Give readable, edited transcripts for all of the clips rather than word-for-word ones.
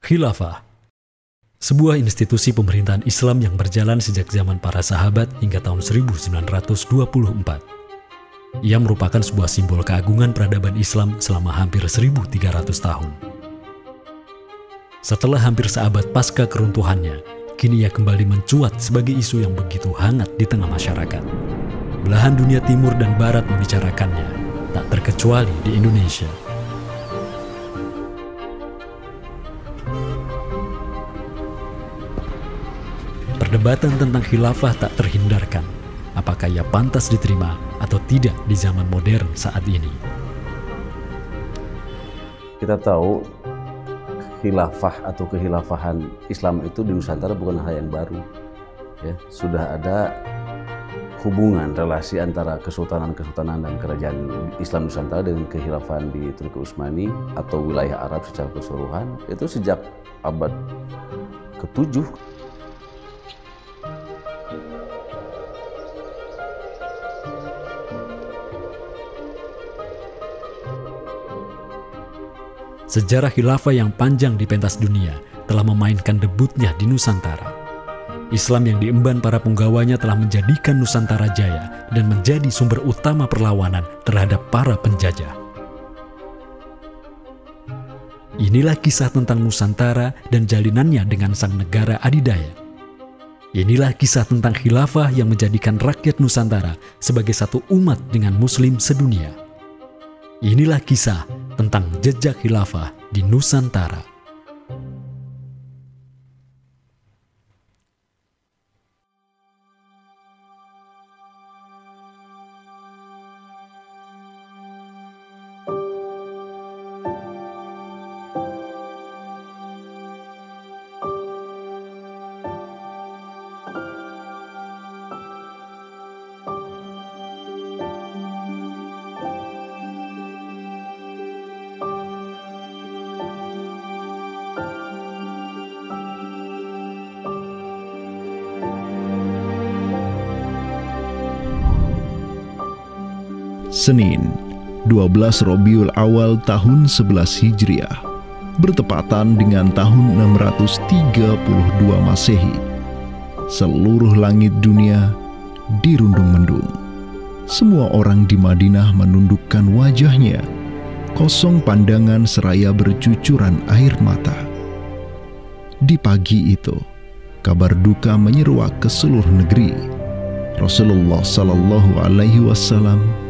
Khilafah, sebuah institusi pemerintahan Islam yang berjalan sejak zaman para sahabat hingga tahun 1924. Ia merupakan sebuah simbol keagungan peradaban Islam selama hampir 1.300 tahun. Setelah hampir seabad pasca keruntuhannya, kini ia kembali mencuat sebagai isu yang begitu hangat di tengah masyarakat. Belahan dunia timur dan barat membicarakannya, tak terkecuali di Indonesia. Perdebatan tentang khilafah tak terhindarkan. Apakah ia pantas diterima atau tidak di zaman modern saat ini? Kita tahu khilafah atau kehilafahan Islam itu di Nusantara bukan hal yang baru. Ya, sudah ada hubungan relasi antara kesultanan-kesultanan dan kerajaan Islam Nusantara dengan kehilafahan di Turki Utsmani atau wilayah Arab secara keseluruhan itu sejak abad ke-7. Sejarah khilafah yang panjang di pentas dunia telah memainkan debutnya di Nusantara. Islam yang diemban para punggawanya telah menjadikan Nusantara jaya dan menjadi sumber utama perlawanan terhadap para penjajah. Inilah kisah tentang Nusantara dan jalinannya dengan sang negara adidaya. Inilah kisah tentang khilafah yang menjadikan rakyat Nusantara sebagai satu umat dengan Muslim sedunia. Inilah kisah tentang jejak khilafah di Nusantara. Senin, 12 Rabiul Awal tahun 11 Hijriah, bertepatan dengan tahun 632 Masehi. Seluruh langit dunia dirundung mendung. Semua orang di Madinah menundukkan wajahnya, kosong pandangan seraya bercucuran air mata. Di pagi itu, kabar duka menyeruak ke seluruh negeri. Rasulullah Sallallahu Alaihi Wasallam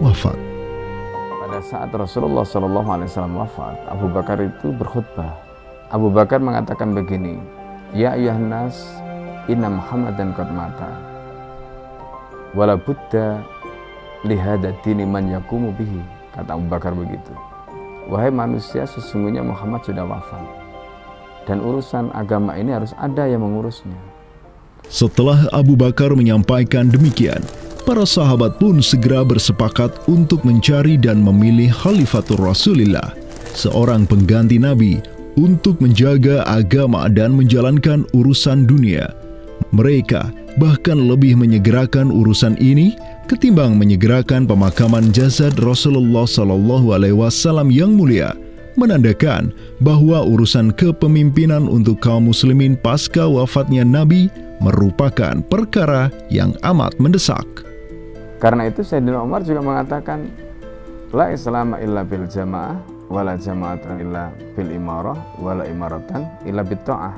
wafat. Pada saat Rasulullah SAW wafat, Abu Bakar itu berkhutbah. Abu Bakar mengatakan begini, Ya ayyuhan nas, inna Muhammadan qad mata. Wala budda lihada dini man yakumu bihi. Kata Abu Bakar begitu. Wahai manusia, sesungguhnya Muhammad sudah wafat. Dan urusan agama ini harus ada yang mengurusnya. Setelah Abu Bakar menyampaikan demikian, para sahabat pun segera bersepakat untuk mencari dan memilih Khalifatur Rasulillah, seorang pengganti Nabi untuk menjaga agama dan menjalankan urusan dunia. Mereka bahkan lebih menyegerakan urusan ini ketimbang menyegerakan pemakaman jasad Rasulullah SAW yang mulia, menandakan bahwa urusan kepemimpinan untuk kaum muslimin pasca wafatnya Nabi merupakan perkara yang amat mendesak. Karena itu Sayyidina Umar juga mengatakan, La islama illa bil jamaah, wala jama'atan illa bil imarah, wala imaratan illa bit ta'ah.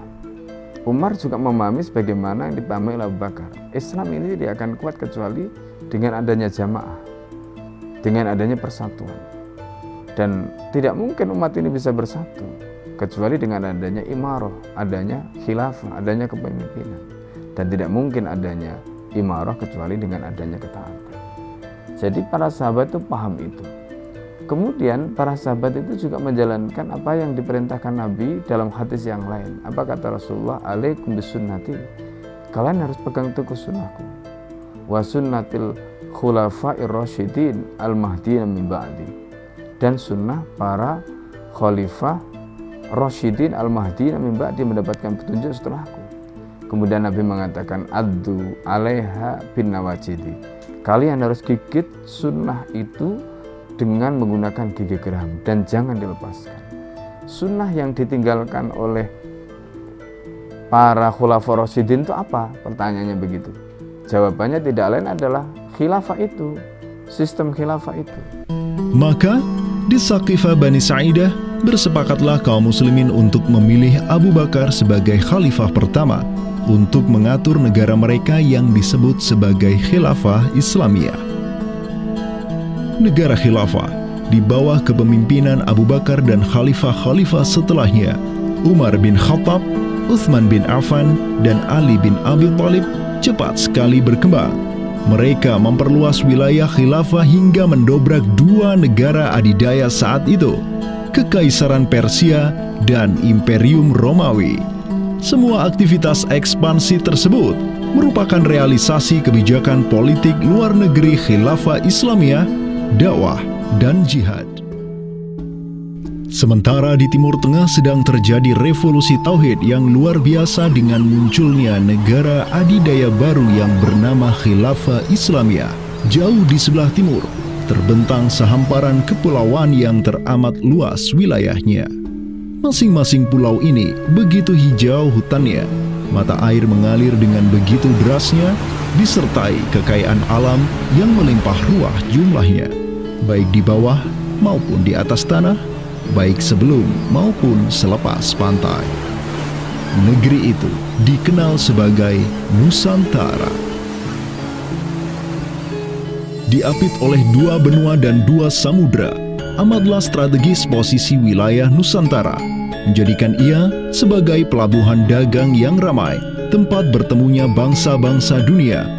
Umar juga memahami sebagaimana yang dipahami oleh Abu Bakar. Islam ini tidak akan kuat kecuali dengan adanya jamaah, dengan adanya persatuan. Dan tidak mungkin umat ini bisa bersatu kecuali dengan adanya imarah, adanya khilafah, adanya kepemimpinan. Dan tidak mungkin adanya imarah kecuali dengan adanya ketaatan. Jadi para sahabat itu paham itu. Kemudian para sahabat itu juga menjalankan apa yang diperintahkan Nabi dalam hadis yang lain. Apa kata Rasulullah? Alaikum bisunnati. Kalian harus pegang teguh sunnahku. Wa sunnatil khulafa'ir rasyidin al-mahdiyyin min ba'di. Dan sunnah para khalifah rasyidin al-mahdiyyin min ba'di mendapatkan petunjuk setelahku. Kemudian Nabi mengatakan, Addu alaiha bin nawajidi. Kalian harus gigit sunnah itu dengan menggunakan gigi geram dan jangan dilepaskan. sunnah yang ditinggalkan oleh para khulafaur rasyidin itu apa? Pertanyaannya begitu. Jawabannya tidak lain adalah khilafah itu, sistem khilafah itu. Maka di Saqifah Bani Sa'idah bersepakatlah kaum muslimin untuk memilih Abu Bakar sebagai khalifah pertama untuk mengatur negara mereka yang disebut sebagai khilafah Islamiyah. Negara khilafah di bawah kepemimpinan Abu Bakar dan khalifah-khalifah setelahnya, Umar bin Khattab, Utsman bin Affan, dan Ali bin Abi Thalib cepat sekali berkembang. Mereka memperluas wilayah khilafah hingga mendobrak dua negara adidaya saat itu, Kekaisaran Persia dan Imperium Romawi. Semua aktivitas ekspansi tersebut merupakan realisasi kebijakan politik luar negeri khilafah Islamiyah, dakwah, dan jihad. Sementara di Timur Tengah sedang terjadi revolusi tauhid yang luar biasa dengan munculnya negara adidaya baru yang bernama Khilafah Islamiyah. Jauh di sebelah timur, terbentang sehamparan kepulauan yang teramat luas wilayahnya. Masing-masing pulau ini begitu hijau hutannya, mata air mengalir dengan begitu derasnya, disertai kekayaan alam yang melimpah ruah jumlahnya, baik di bawah maupun di atas tanah, baik sebelum maupun selepas pantai. Negeri itu dikenal sebagai Nusantara. Diapit oleh dua benua dan dua samudra, amatlah strategis posisi wilayah Nusantara, menjadikan ia sebagai pelabuhan dagang yang ramai, tempat bertemunya bangsa-bangsa dunia.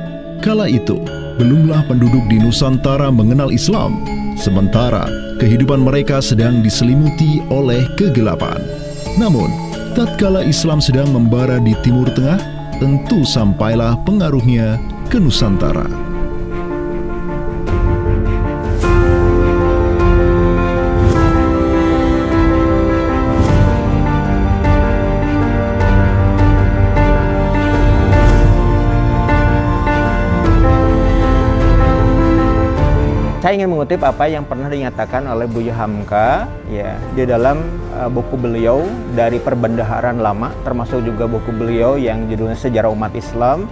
Kala itu, belumlah penduduk di Nusantara mengenal Islam, sementara kehidupan mereka sedang diselimuti oleh kegelapan. Namun, tatkala Islam sedang membara di Timur Tengah, tentu sampailah pengaruhnya ke Nusantara. Saya ingin mengutip apa yang pernah dinyatakan oleh Buya Hamka ya di dalam buku beliau dari Perbendaharaan Lama, termasuk juga buku beliau yang judulnya Sejarah Umat Islam,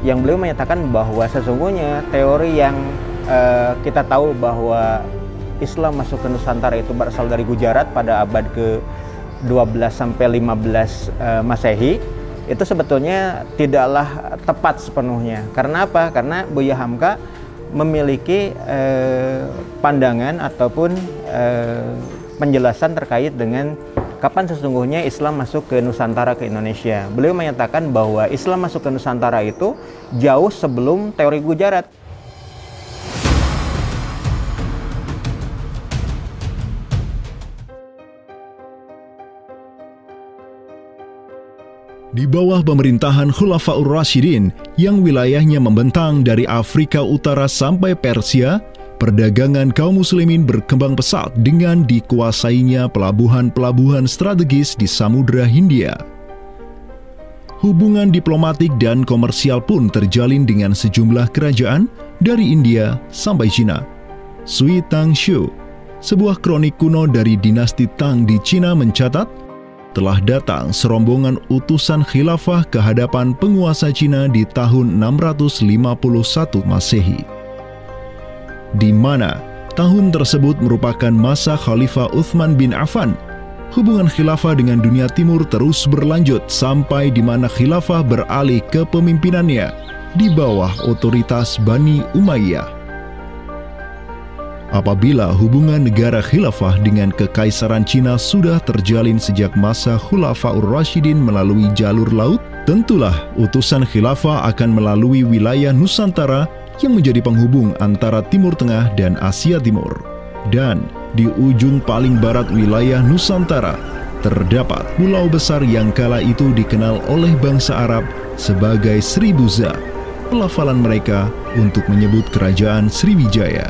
yang beliau menyatakan bahwa sesungguhnya teori yang kita tahu bahwa Islam masuk ke Nusantara itu berasal dari Gujarat pada abad ke-12 sampai 15 Masehi, itu sebetulnya tidaklah tepat sepenuhnya. Karena apa? Karena Buya Hamka memiliki pandangan ataupun penjelasan terkait dengan kapan sesungguhnya Islam masuk ke Nusantara, ke Indonesia. Beliau menyatakan bahwa Islam masuk ke Nusantara itu jauh sebelum teori Gujarat. Di bawah pemerintahan Khulafaur Rasyidin yang wilayahnya membentang dari Afrika Utara sampai Persia, perdagangan kaum muslimin berkembang pesat dengan dikuasainya pelabuhan-pelabuhan strategis di Samudra Hindia. Hubungan diplomatik dan komersial pun terjalin dengan sejumlah kerajaan dari India sampai Cina. Sui Tang Shu, sebuah kronik kuno dari dinasti Tang di Cina mencatat, telah datang serombongan utusan khilafah ke hadapan penguasa Cina di tahun 651 Masehi, di mana tahun tersebut merupakan masa Khalifah Utsman bin Affan. Hubungan khilafah dengan dunia timur terus berlanjut sampai di mana khilafah beralih ke pemimpinannya di bawah otoritas Bani Umayyah. Apabila hubungan negara khilafah dengan kekaisaran Cina sudah terjalin sejak masa Khulafaur Rasyidin melalui jalur laut, tentulah utusan khilafah akan melalui wilayah Nusantara yang menjadi penghubung antara Timur Tengah dan Asia Timur. Dan di ujung paling barat wilayah Nusantara, terdapat pulau besar yang kala itu dikenal oleh bangsa Arab sebagai Sribuza, pelafalan mereka untuk menyebut kerajaan Sriwijaya.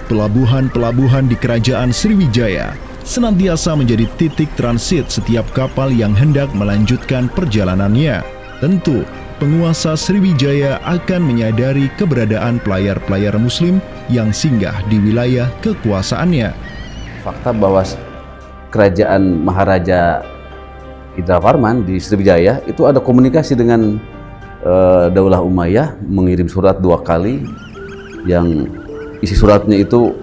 Pelabuhan-pelabuhan di kerajaan Sriwijaya senantiasa menjadi titik transit setiap kapal yang hendak melanjutkan perjalanannya. Tentu, penguasa Sriwijaya akan menyadari keberadaan pelayar-pelayar muslim yang singgah di wilayah kekuasaannya. fakta bahwa kerajaan Maharaja Indravarman di Sriwijaya itu ada komunikasi dengan Daulah Umayyah, mengirim surat 2 kali yang isi suratnya itu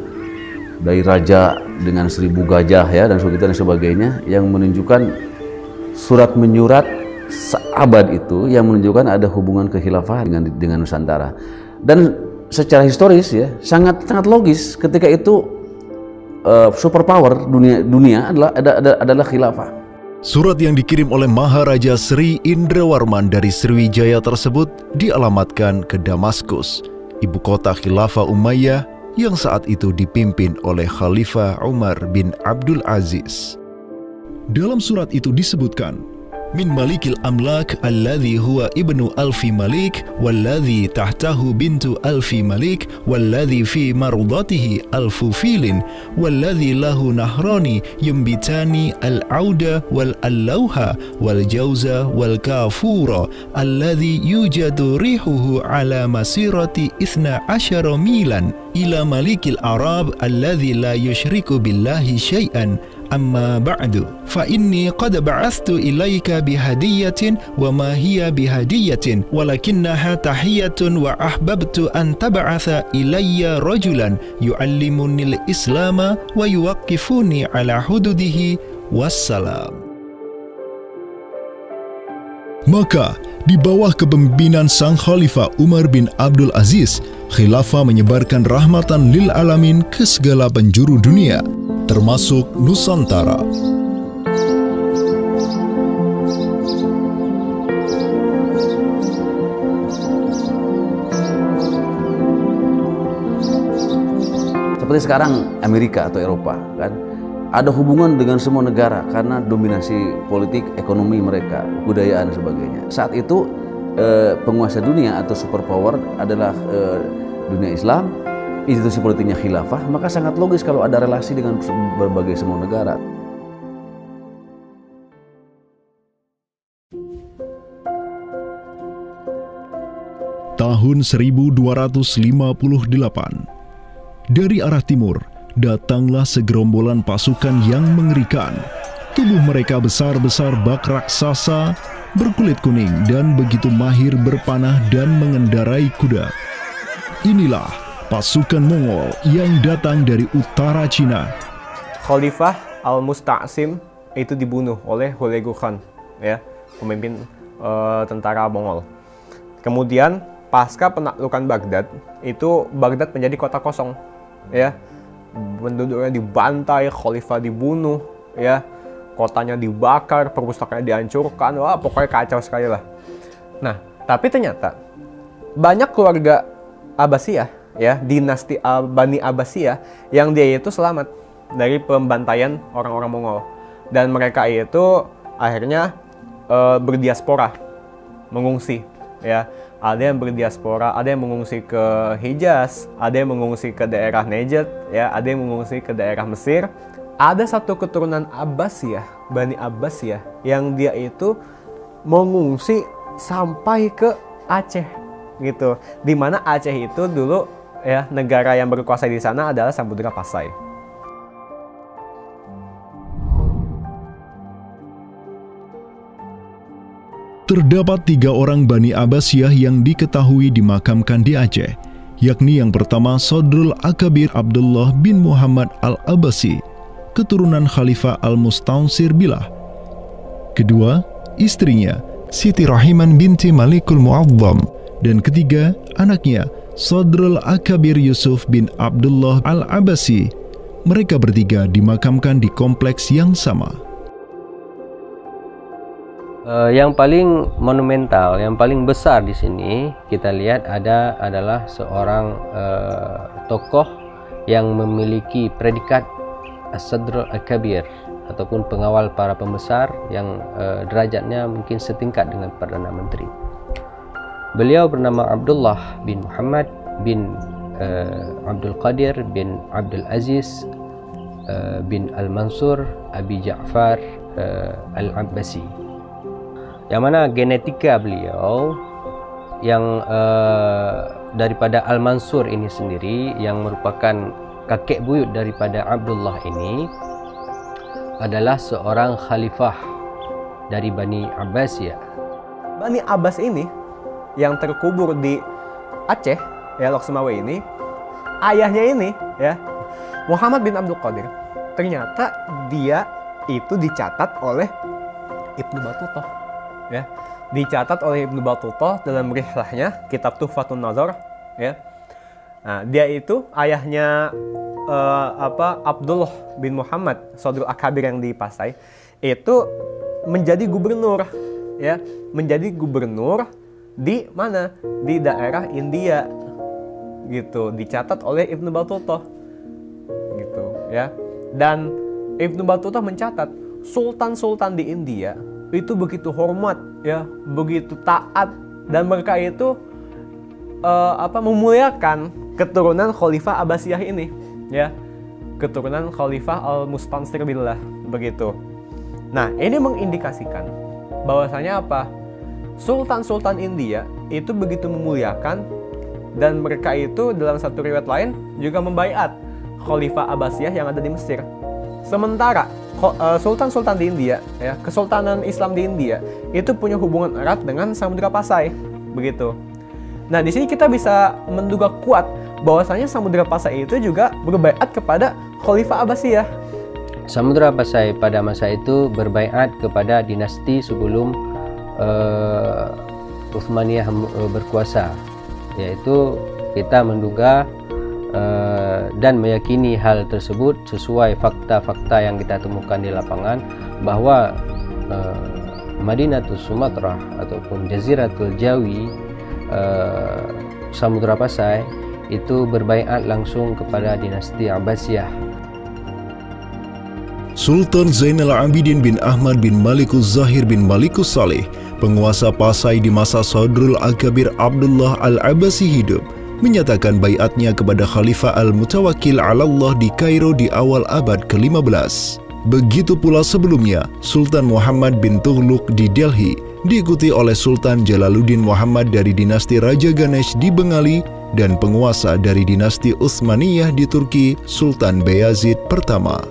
dari raja dengan 1000 gajah ya dan sebagainya, yang menunjukkan surat menyurat seabad itu yang menunjukkan ada hubungan kekhilafahan dengan Nusantara. Dan secara historis ya sangat logis ketika itu superpower dunia adalah khilafah. Surat yang dikirim oleh Maharaja Sri Indrawarman dari Sriwijaya tersebut dialamatkan ke Damaskus, ibu kota Khilafah Umayyah yang saat itu dipimpin oleh Khalifah Umar bin Abdul Aziz. Dalam surat itu disebutkan, min malikil amlak alladhi huwa ibnu alfi malik walladhi tahtahu bintu alfi malik walladhi fi mardatihi alfu filin walladhi lahu nahrani yumbitani al-auda wal-allawha wal-jawza wal-kafura alladhi yujadu rihuhu ala masirati 12 milan ila malikil arab alladhi la yushriku billahi syai'an. Amma ba'du, fa inni qad ba'athtu ilayka bihadiyatin wa ma hiya bihadiyatin walakinnaha tahiyatun wa ahbabtu an tab'atha ilayya rajulan yu'allimunil islama wa yuwaqqifuni ala hududihi wassalam. Maka di bawah kepemimpinan sang Khalifah Umar bin Abdul Aziz, khilafah menyebarkan rahmatan lil alamin ke segala penjuru dunia, termasuk Nusantara. Seperti sekarang Amerika atau Eropa kan ada hubungan dengan semua negara karena dominasi politik, ekonomi mereka, budayaan dan sebagainya. Saat itu penguasa dunia atau superpower adalah dunia Islam, institusi politiknya khilafah, maka sangat logis kalau ada relasi dengan berbagai semua negara. Tahun 1258, dari arah timur datanglah segerombolan pasukan yang mengerikan. Tubuh mereka besar-besar bak raksasa, berkulit kuning dan begitu mahir berpanah dan mengendarai kuda. Inilah pasukan Mongol yang datang dari utara Cina. Khalifah Al-Musta'sim itu dibunuh oleh Hulagu Khan, ya, pemimpin tentara Mongol. Kemudian pasca penaklukan Baghdad, itu Baghdad menjadi kota kosong, ya. Penduduknya dibantai, khalifah dibunuh, ya. Kotanya dibakar, perpustakaannya dihancurkan. Wah, pokoknya kacau sekali lah. Nah, tapi ternyata banyak keluarga Abbasiyah, ya, dinasti Bani Abbasiyah yang dia itu selamat dari pembantaian orang-orang Mongol, dan mereka itu akhirnya berdiaspora, mengungsi, ya. Ada yang berdiaspora, ada yang mengungsi ke Hijaz, ada yang mengungsi ke daerah Najd, ya, ada yang mengungsi ke daerah Mesir. Ada satu keturunan Abbasiyah, Bani Abbasiyah, yang dia itu mengungsi sampai ke Aceh, gitu. Di mana Aceh itu dulu, ya, negara yang berkuasa di sana adalah Samudra Pasai. Terdapat 3 orang Bani Abbasiyah yang diketahui dimakamkan di Aceh, yakni yang pertama Sodrul Akabir Abdullah bin Muhammad Al-Abbasi, keturunan Khalifah Al-Mustaunsir Billah. Kedua, istrinya Siti Rahiman binti Malikul Mu'azzam, dan ketiga, anaknya Sodrul Akabir Yusuf bin Abdullah Al-Abbasi. Mereka bertiga dimakamkan di kompleks yang sama. Yang paling monumental, yang paling besar di sini kita lihat adalah seorang tokoh yang memiliki predikat As-Sadr Al-Kabir ataupun pengawal para pembesar yang derajatnya mungkin setingkat dengan Perdana Menteri. Beliau bernama Abdullah bin Muhammad bin Abdul Qadir bin Abdul Aziz bin Al-Mansur Abi Ja'far Al-Abbasi, yang mana genetika beliau yang daripada Al-Mansur ini sendiri yang merupakan kakek buyut daripada Abdullah ini adalah seorang khalifah dari Bani Abbasiyah. Bani Abbas ini yang terkubur di Aceh, ya, Lok Sumawe ini, ayahnya ini, ya, Muhammad bin Abdul Qadir, ternyata dia itu dicatat oleh Ibnu Battuta, ya, dicatat oleh Ibnu Battuta dalam rihlahnya kitab Tuhfatun Nazar, ya. Nah, dia itu ayahnya Abdullah bin Muhammad Sodrul Akabir yang di Pasai itu menjadi gubernur, ya, menjadi gubernur di mana? Di daerah India, gitu, dicatat oleh Ibnu Battuta, gitu, ya. Dan Ibnu Battuta mencatat sultan-sultan di India itu begitu hormat, ya, begitu taat, dan mereka itu memuliakan keturunan Khalifah Abbasiyah ini, ya, keturunan Khalifah Al-Mustansir Billah, begitu. Nah, ini mengindikasikan bahwasanya apa? Sultan-sultan India itu begitu memuliakan, dan mereka itu dalam satu riwayat lain juga membaiat Khalifah Abbasiyah yang ada di Mesir. Sementara sultan-sultan di India, ya, Kesultanan Islam di India itu punya hubungan erat dengan Samudra Pasai, begitu. Nah, di sini kita bisa menduga kuat bahwasanya Samudra Pasai itu juga berbaiat kepada Khalifah Abbasiyah. Samudra Pasai pada masa itu berbaiat kepada dinasti sebelum Utsmaniyah berkuasa, yaitu kita menduga dan meyakini hal tersebut sesuai fakta-fakta yang kita temukan di lapangan bahwa Madinatul Sumatera ataupun Jaziratul Jawi, Samudra Pasai itu berbaiat langsung kepada dinasti Abbasiyah. Sultan Zainal Abidin bin Ahmad bin Malikus Zahir bin Malikus Saleh, penguasa Pasai di masa Sodrul Akabir Abdullah Al-Abbasi hidup, menyatakan baiatnya kepada Khalifah Al-Mutawakkil 'alallah di Kairo di awal abad ke-15. Begitu pula sebelumnya, Sultan Muhammad bin Tughluk di Delhi diikuti oleh Sultan Jalaluddin Muhammad dari dinasti Raja Ganesh di Bengali dan penguasa dari dinasti Utsmaniyah di Turki, Sultan Bayazid pertama.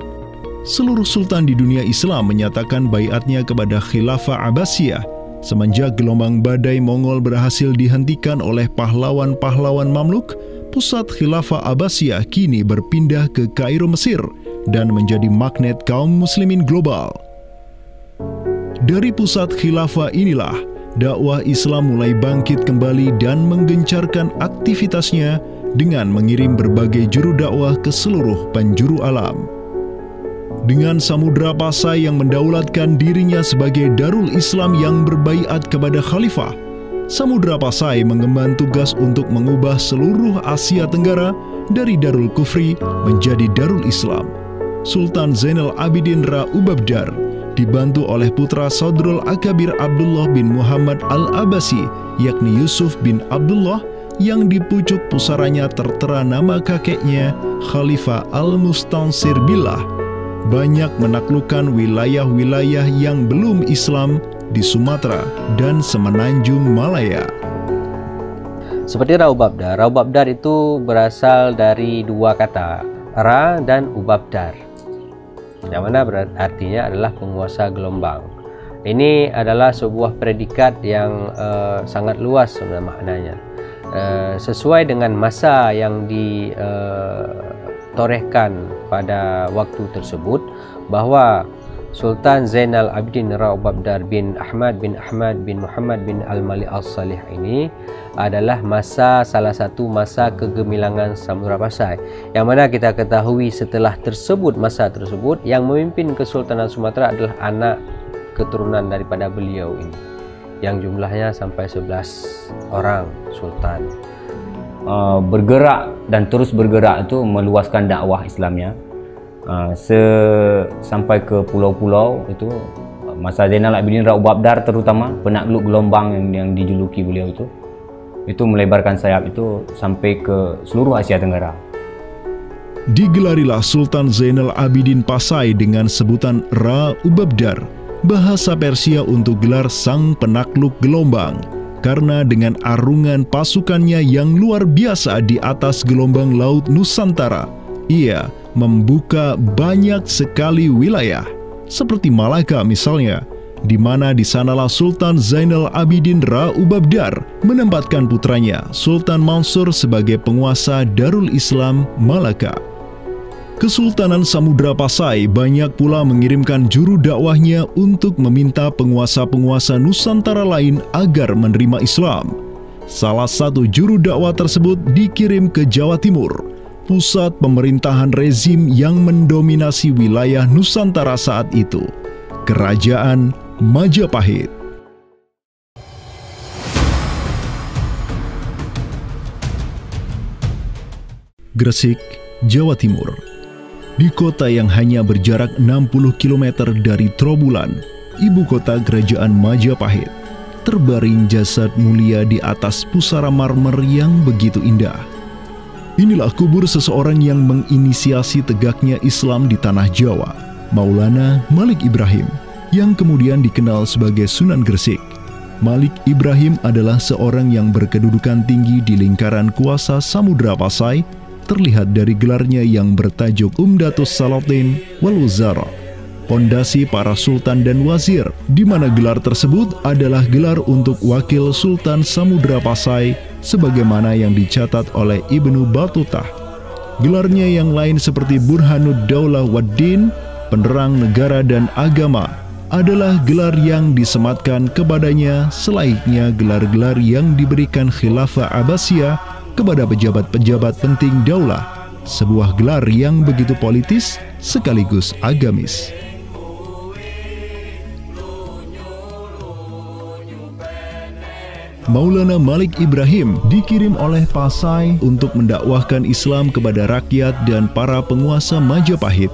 Seluruh sultan di dunia Islam menyatakan baiatnya kepada Khilafah Abbasiyah semenjak gelombang badai Mongol berhasil dihentikan oleh pahlawan-pahlawan Mamluk. Pusat Khilafah Abbasiyah kini berpindah ke Kairo, Mesir, dan menjadi magnet kaum muslimin global. Dari pusat khilafah inilah dakwah Islam mulai bangkit kembali dan menggencarkan aktivitasnya dengan mengirim berbagai juru dakwah ke seluruh penjuru alam. Dengan Samudra Pasai yang mendaulatkan dirinya sebagai Darul Islam yang berbaiat kepada khalifah, Samudra Pasai mengemban tugas untuk mengubah seluruh Asia Tenggara dari Darul Kufri menjadi Darul Islam. Sultan Zainal Abidin Ra Ubabdar dibantu oleh putra Sodrul Akabir Abdullah bin Muhammad Al-Abbasi, yakni Yusuf bin Abdullah, yang di pucuk pusaranya tertera nama kakeknya Khalifah Al-Mustansir Billah, banyak menaklukkan wilayah-wilayah yang belum Islam di Sumatera dan Semenanjung Malaya. Seperti Ra Ubabdar. Ra Ubabdar itu berasal dari dua kata, Ra dan Ubabdar, yang mana artinya adalah penguasa gelombang. Ini adalah sebuah predikat yang sangat luas sebenarnya maknanya, sesuai dengan masa yang ditorehkan pada waktu tersebut, bahwa Sultan Zainal Abidin Ra Ubabdar bin Ahmad bin Muhammad bin Al-Malik Al-Salih ini adalah salah satu masa kegemilangan Samudra Pasai, yang mana kita ketahui setelah masa tersebut yang memimpin Kesultanan Sumatera adalah anak keturunan daripada beliau ini, yang jumlahnya sampai 11 orang sultan. Bergerak dan terus bergerak itu meluaskan dakwah Islamnya sampai ke pulau-pulau. Itu masa Zainal Abidin Ra Ubabdar, terutama penakluk gelombang yang dijuluki beliau itu melebarkan sayap itu sampai ke seluruh Asia Tenggara. Digelarilah Sultan Zainal Abidin Pasai dengan sebutan Ra Ubabdar, bahasa Persia untuk gelar sang penakluk gelombang, karena dengan arungan pasukannya yang luar biasa di atas gelombang laut Nusantara, ia membuka banyak sekali wilayah, seperti Malaka misalnya, di mana di sanalah Sultan Zainal Abidin Ra Ubabdar menempatkan putranya Sultan Mansur sebagai penguasa Darul Islam Malaka. Kesultanan Samudra Pasai banyak pula mengirimkan juru dakwahnya untuk meminta penguasa-penguasa Nusantara lain agar menerima Islam. Salah satu juru dakwah tersebut dikirim ke Jawa Timur, pusat pemerintahan rezim yang mendominasi wilayah Nusantara saat itu, Kerajaan Majapahit. Gresik, Jawa Timur. Di kota yang hanya berjarak 60 km dari Trowulan, ibu kota Kerajaan Majapahit, terbaring jasad mulia di atas pusara marmer yang begitu indah. Inilah kubur seseorang yang menginisiasi tegaknya Islam di tanah Jawa, Maulana Malik Ibrahim, yang kemudian dikenal sebagai Sunan Gresik. Malik Ibrahim adalah seorang yang berkedudukan tinggi di lingkaran kuasa Samudra Pasai, terlihat dari gelarnya yang bertajuk Umdatus Salatin wal Wuzara, pondasi para sultan dan wazir, di mana gelar tersebut adalah gelar untuk wakil Sultan Samudra Pasai, sebagaimana yang dicatat oleh Ibnu Batutah. Gelarnya yang lain seperti Burhanud Daulah Waddin, penerang negara dan agama, adalah gelar yang disematkan kepadanya selayaknya gelar-gelar yang diberikan Khilafah Abbasiyah kepada pejabat-pejabat penting daulah, sebuah gelar yang begitu politis sekaligus agamis. Maulana Malik Ibrahim dikirim oleh Pasai untuk mendakwahkan Islam kepada rakyat dan para penguasa Majapahit.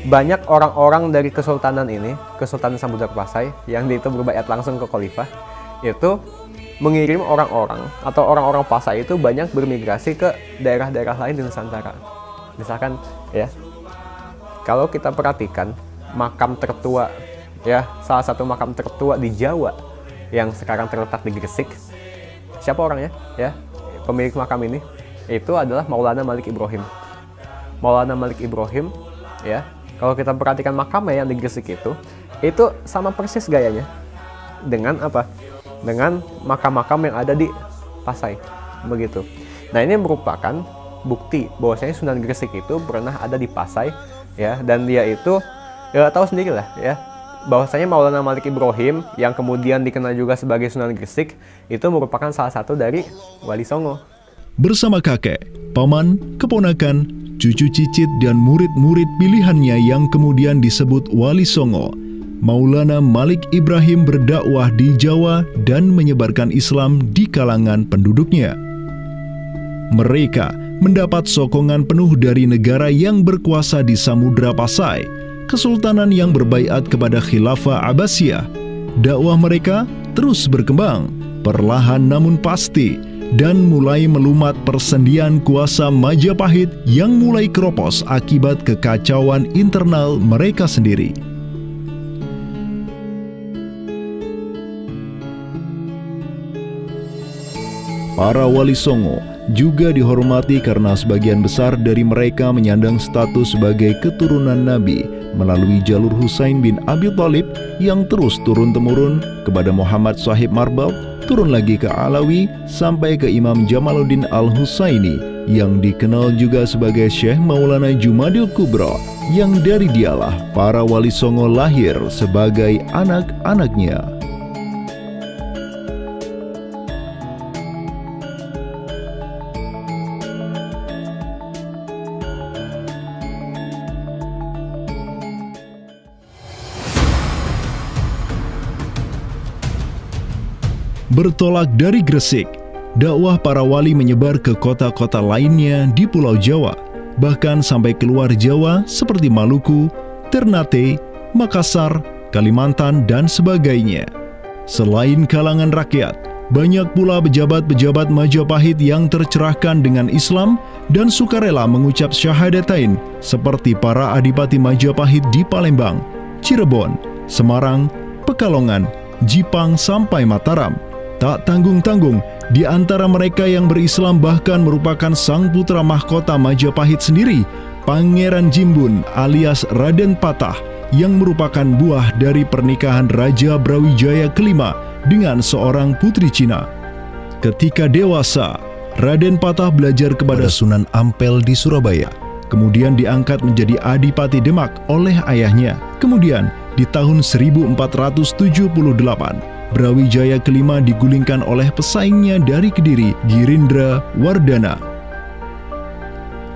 Banyak orang-orang dari kesultanan ini, Kesultanan Samudra Pasai, yang itu berbaiat langsung ke khalifah, itu mengirim orang-orang atau orang-orang Pasai itu banyak bermigrasi ke daerah-daerah lain di Nusantara. Misalkan ya, kalau kita perhatikan makam tertua ya, salah satu makam tertua di Jawa yang sekarang terletak di Gresik, siapa orangnya ya? Pemilik makam ini itu adalah Maulana Malik Ibrahim. Maulana Malik Ibrahim ya, kalau kita perhatikan makamnya yang di Gresik itu sama persis gayanya dengan apa? Dengan makam-makam yang ada di Pasai, begitu. Nah, ini merupakan bukti bahwasanya Sunan Gresik itu pernah ada di Pasai ya, dan dia itu ya tahu sendiri lah ya, bahwasanya Maulana Malik Ibrahim yang kemudian dikenal juga sebagai Sunan Gresik itu merupakan salah satu dari Wali Songo. Bersama kakek, paman, keponakan, cucu cicit dan murid-murid pilihannya yang kemudian disebut Wali Songo, Maulana Malik Ibrahim berdakwah di Jawa dan menyebarkan Islam di kalangan penduduknya. Mereka mendapat sokongan penuh dari negara yang berkuasa di Samudra Pasai, kesultanan yang berbaiat kepada Khilafah Abbasiyah. Dakwah mereka terus berkembang, perlahan namun pasti, dan mulai melumat persendian kuasa Majapahit yang mulai keropos akibat kekacauan internal mereka sendiri. Para Wali Songo juga dihormati karena sebagian besar dari mereka menyandang status sebagai keturunan Nabi melalui jalur Husain bin Abi Thalib yang terus turun-temurun kepada Muhammad Sahib Marbal, turun lagi ke Alawi sampai ke Imam Jamaluddin Al-Husaini yang dikenal juga sebagai Syekh Maulana Jumadil Kubra, yang dari dialah para Wali Songo lahir sebagai anak-anaknya. Bertolak dari Gresik, dakwah para wali menyebar ke kota-kota lainnya di Pulau Jawa, bahkan sampai keluar Jawa seperti Maluku, Ternate, Makassar, Kalimantan, dan sebagainya. Selain kalangan rakyat, banyak pula pejabat-pejabat Majapahit yang tercerahkan dengan Islam dan sukarela mengucap syahadatain, seperti para adipati Majapahit di Palembang, Cirebon, Semarang, Pekalongan, Jipang, sampai Mataram. Tak tanggung-tanggung, di antara mereka yang berislam bahkan merupakan sang putra mahkota Majapahit sendiri, Pangeran Jimbun alias Raden Patah, yang merupakan buah dari pernikahan Raja Brawijaya kelima dengan seorang putri Cina. Ketika dewasa, Raden Patah belajar kepada Sunan Ampel di Surabaya, kemudian diangkat menjadi Adipati Demak oleh ayahnya. Kemudian, di tahun 1478, Brawijaya kelima digulingkan oleh pesaingnya dari Kediri, Girindra Wardana.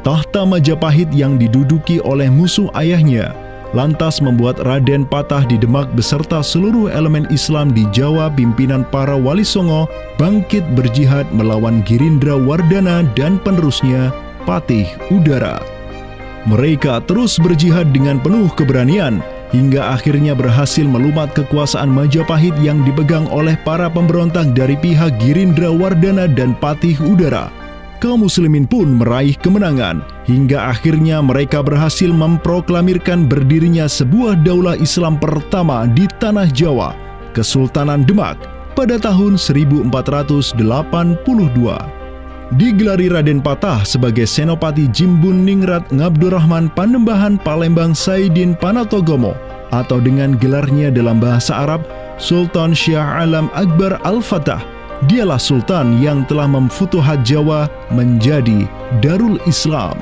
Tahta Majapahit yang diduduki oleh musuh ayahnya lantas membuat Raden Patah di Demak beserta seluruh elemen Islam di Jawa pimpinan para Wali Songo bangkit berjihad melawan Girindra Wardana dan penerusnya Patih Udara. Mereka terus berjihad dengan penuh keberanian hingga akhirnya berhasil melumat kekuasaan Majapahit yang dipegang oleh para pemberontak dari pihak Girindra Wardana dan Patih Udara. Kaum muslimin pun meraih kemenangan hingga akhirnya mereka berhasil memproklamirkan berdirinya sebuah daulah Islam pertama di tanah Jawa, Kesultanan Demak, pada tahun 1482. Digelari Raden Patah sebagai Senopati Jimbun Ningrat Ngabdurrahman Panembahan Palembang Saidin Panatogomo, atau dengan gelarnya dalam bahasa Arab Sultan Syah Alam Akbar Al-Fatah. Dialah Sultan yang telah memfutuhat Jawa menjadi Darul Islam.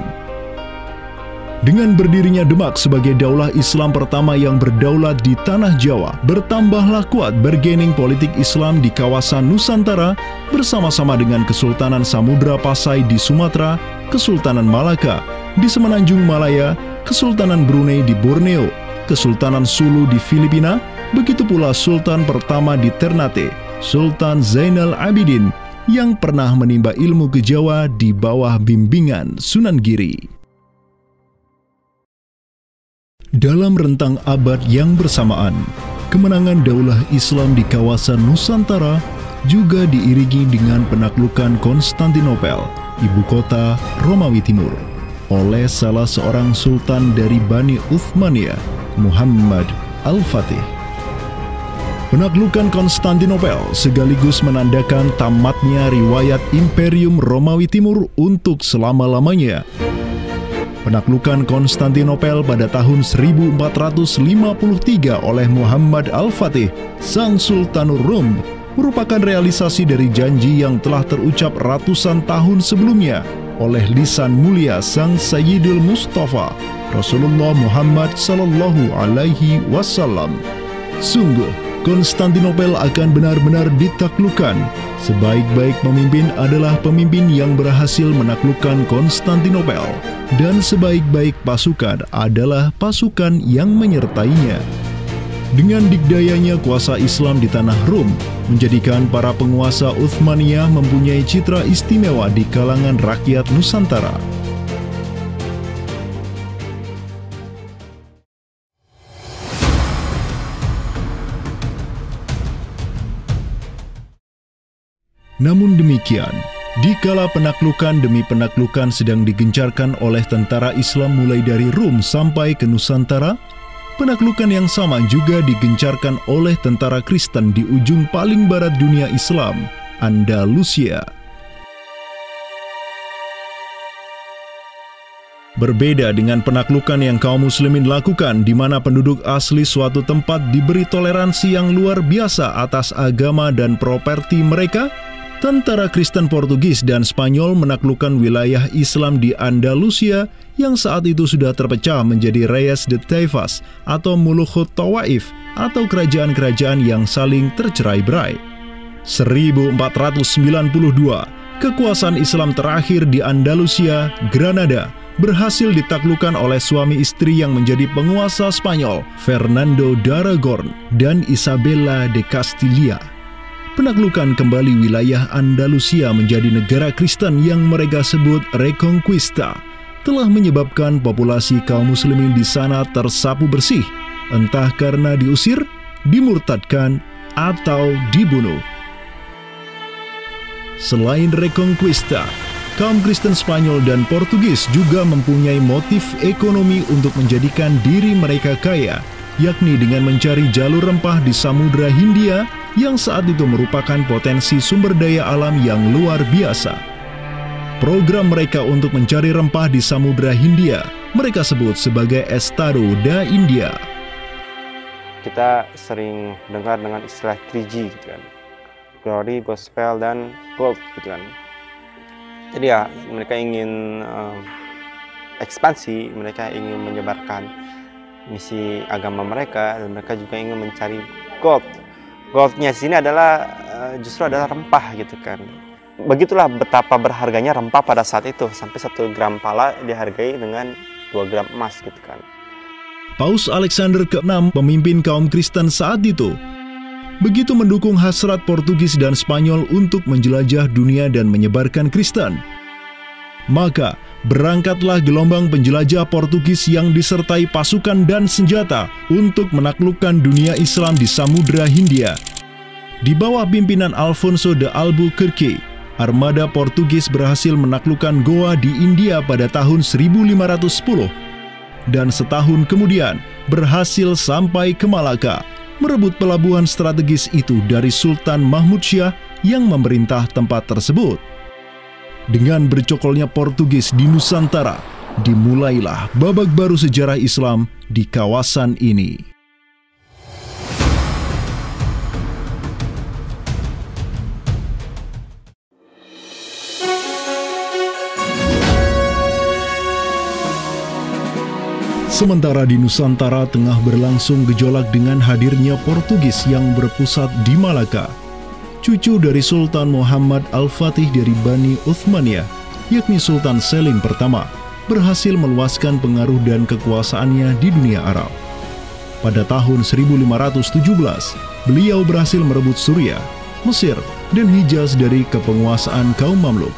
Dengan berdirinya Demak sebagai daulah Islam pertama yang berdaulat di tanah Jawa, bertambahlah kuat bargaining politik Islam di kawasan Nusantara bersama-sama dengan Kesultanan Samudra Pasai di Sumatera, Kesultanan Malaka di Semenanjung Malaya, Kesultanan Brunei di Borneo, Kesultanan Sulu di Filipina, begitu pula Sultan pertama di Ternate, Sultan Zainal Abidin yang pernah menimba ilmu ke Jawa di bawah bimbingan Sunan Giri. Dalam rentang abad yang bersamaan, kemenangan daulah Islam di kawasan Nusantara juga diiringi dengan penaklukan Konstantinopel, ibu kota Romawi Timur, oleh salah seorang sultan dari Bani Uthmaniyah, Muhammad Al-Fatih. Penaklukan Konstantinopel sekaligus menandakan tamatnya riwayat Imperium Romawi Timur untuk selama-lamanya. Penaklukan Konstantinopel pada tahun 1453 oleh Muhammad Al-Fatih, sang Sultanur Rum, merupakan realisasi dari janji yang telah terucap ratusan tahun sebelumnya oleh lisan mulia sang Sayyidul Mustafa, Rasulullah Muhammad Sallallahu Alaihi Wasallam. Sungguh, Konstantinopel akan benar-benar ditaklukkan. Sebaik-baik pemimpin adalah pemimpin yang berhasil menaklukkan Konstantinopel, dan sebaik-baik pasukan adalah pasukan yang menyertainya. Dengan dikdayanya kuasa Islam di tanah Rum, menjadikan para penguasa Uthmaniyah mempunyai citra istimewa di kalangan rakyat Nusantara. Namun demikian, dikala penaklukan demi penaklukan sedang digencarkan oleh tentara Islam mulai dari Rum sampai ke Nusantara, penaklukan yang sama juga digencarkan oleh tentara Kristen di ujung paling barat dunia Islam, Andalusia. Berbeda dengan penaklukan yang kaum muslimin lakukan, di mana penduduk asli suatu tempat diberi toleransi yang luar biasa atas agama dan properti mereka, tentara Kristen Portugis dan Spanyol menaklukkan wilayah Islam di Andalusia yang saat itu sudah terpecah menjadi Reyes de Taifas atau Mulukhut Tawaif atau kerajaan-kerajaan yang saling tercerai-berai. 1492, kekuasaan Islam terakhir di Andalusia, Granada, berhasil ditaklukkan oleh suami istri yang menjadi penguasa Spanyol, Fernando d'Aragon dan Isabella de Castilla. Penaklukan kembali wilayah Andalusia menjadi negara Kristen yang mereka sebut Reconquista telah menyebabkan populasi kaum muslimin di sana tersapu bersih, entah karena diusir, dimurtadkan, atau dibunuh. Selain Reconquista, kaum Kristen Spanyol dan Portugis juga mempunyai motif ekonomi untuk menjadikan diri mereka kaya, yakni dengan mencari jalur rempah di Samudra Hindia yang saat itu merupakan potensi sumber daya alam yang luar biasa. Program mereka untuk mencari rempah di Samudra Hindia mereka sebut sebagai Estado da India. Kita sering dengar dengan istilah 3G gitu kan, Glory, Gospel, dan Gold gitu kan. Jadi ya mereka ingin ekspansi, mereka ingin menyebarkan misi agama mereka, dan mereka juga ingin mencari gold. Goldnya di sini adalah justru adalah rempah gitu kan. Begitulah betapa berharganya rempah pada saat itu, sampai 1 gram pala dihargai dengan 2 gram emas gitu kan. Paus Alexander ke-6, pemimpin kaum Kristen saat itu, begitu mendukung hasrat Portugis dan Spanyol untuk menjelajah dunia dan menyebarkan Kristen. Maka berangkatlah gelombang penjelajah Portugis yang disertai pasukan dan senjata untuk menaklukkan dunia Islam di Samudra Hindia. Di bawah pimpinan Alfonso de Albuquerque, armada Portugis berhasil menaklukkan Goa di India pada tahun 1510 dan setahun kemudian berhasil sampai ke Malaka, merebut pelabuhan strategis itu dari Sultan Mahmud Syah yang memerintah tempat tersebut. Dengan bercokolnya Portugis di Nusantara, dimulailah babak baru sejarah Islam di kawasan ini. Sementara di Nusantara tengah berlangsung gejolak dengan hadirnya Portugis yang berpusat di Malaka, cucu dari Sultan Muhammad Al-Fatih dari Bani Uthmaniyah, yakni Sultan Selim pertama, berhasil meluaskan pengaruh dan kekuasaannya di dunia Arab. Pada tahun 1517, beliau berhasil merebut Suriah, Mesir, dan Hijaz dari kepenguasaan kaum Mamluk.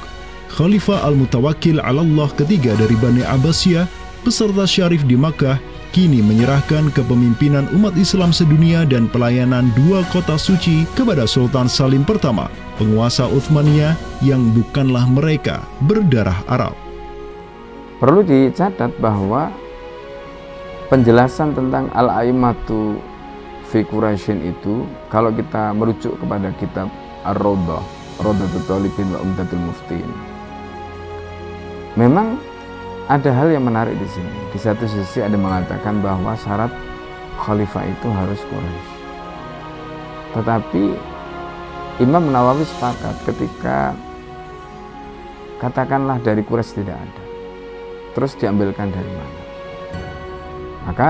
Khalifah Al-Mutawakkil 'alallah ketiga dari Bani Abbasiyah beserta Syarif di Makkah kini menyerahkan kepemimpinan umat Islam sedunia dan pelayanan 2 kota suci kepada Sultan Salim pertama, penguasa Uthmaniyah yang bukanlah mereka berdarah Arab. Perlu dicatat bahwa penjelasan tentang Al-A'immatu fi Quraisyin itu, kalau kita merujuk kepada kitab Ar-Rawdah, Rawdatul Talibin wa Umdatul Muftin, memang ada hal yang menarik di sini. Di satu sisi ada mengatakan bahwa syarat khalifah itu harus Quraisy. Tetapi Imam Nawawi sepakat ketika katakanlah dari Quraisy tidak ada, terus diambilkan dari mana? Maka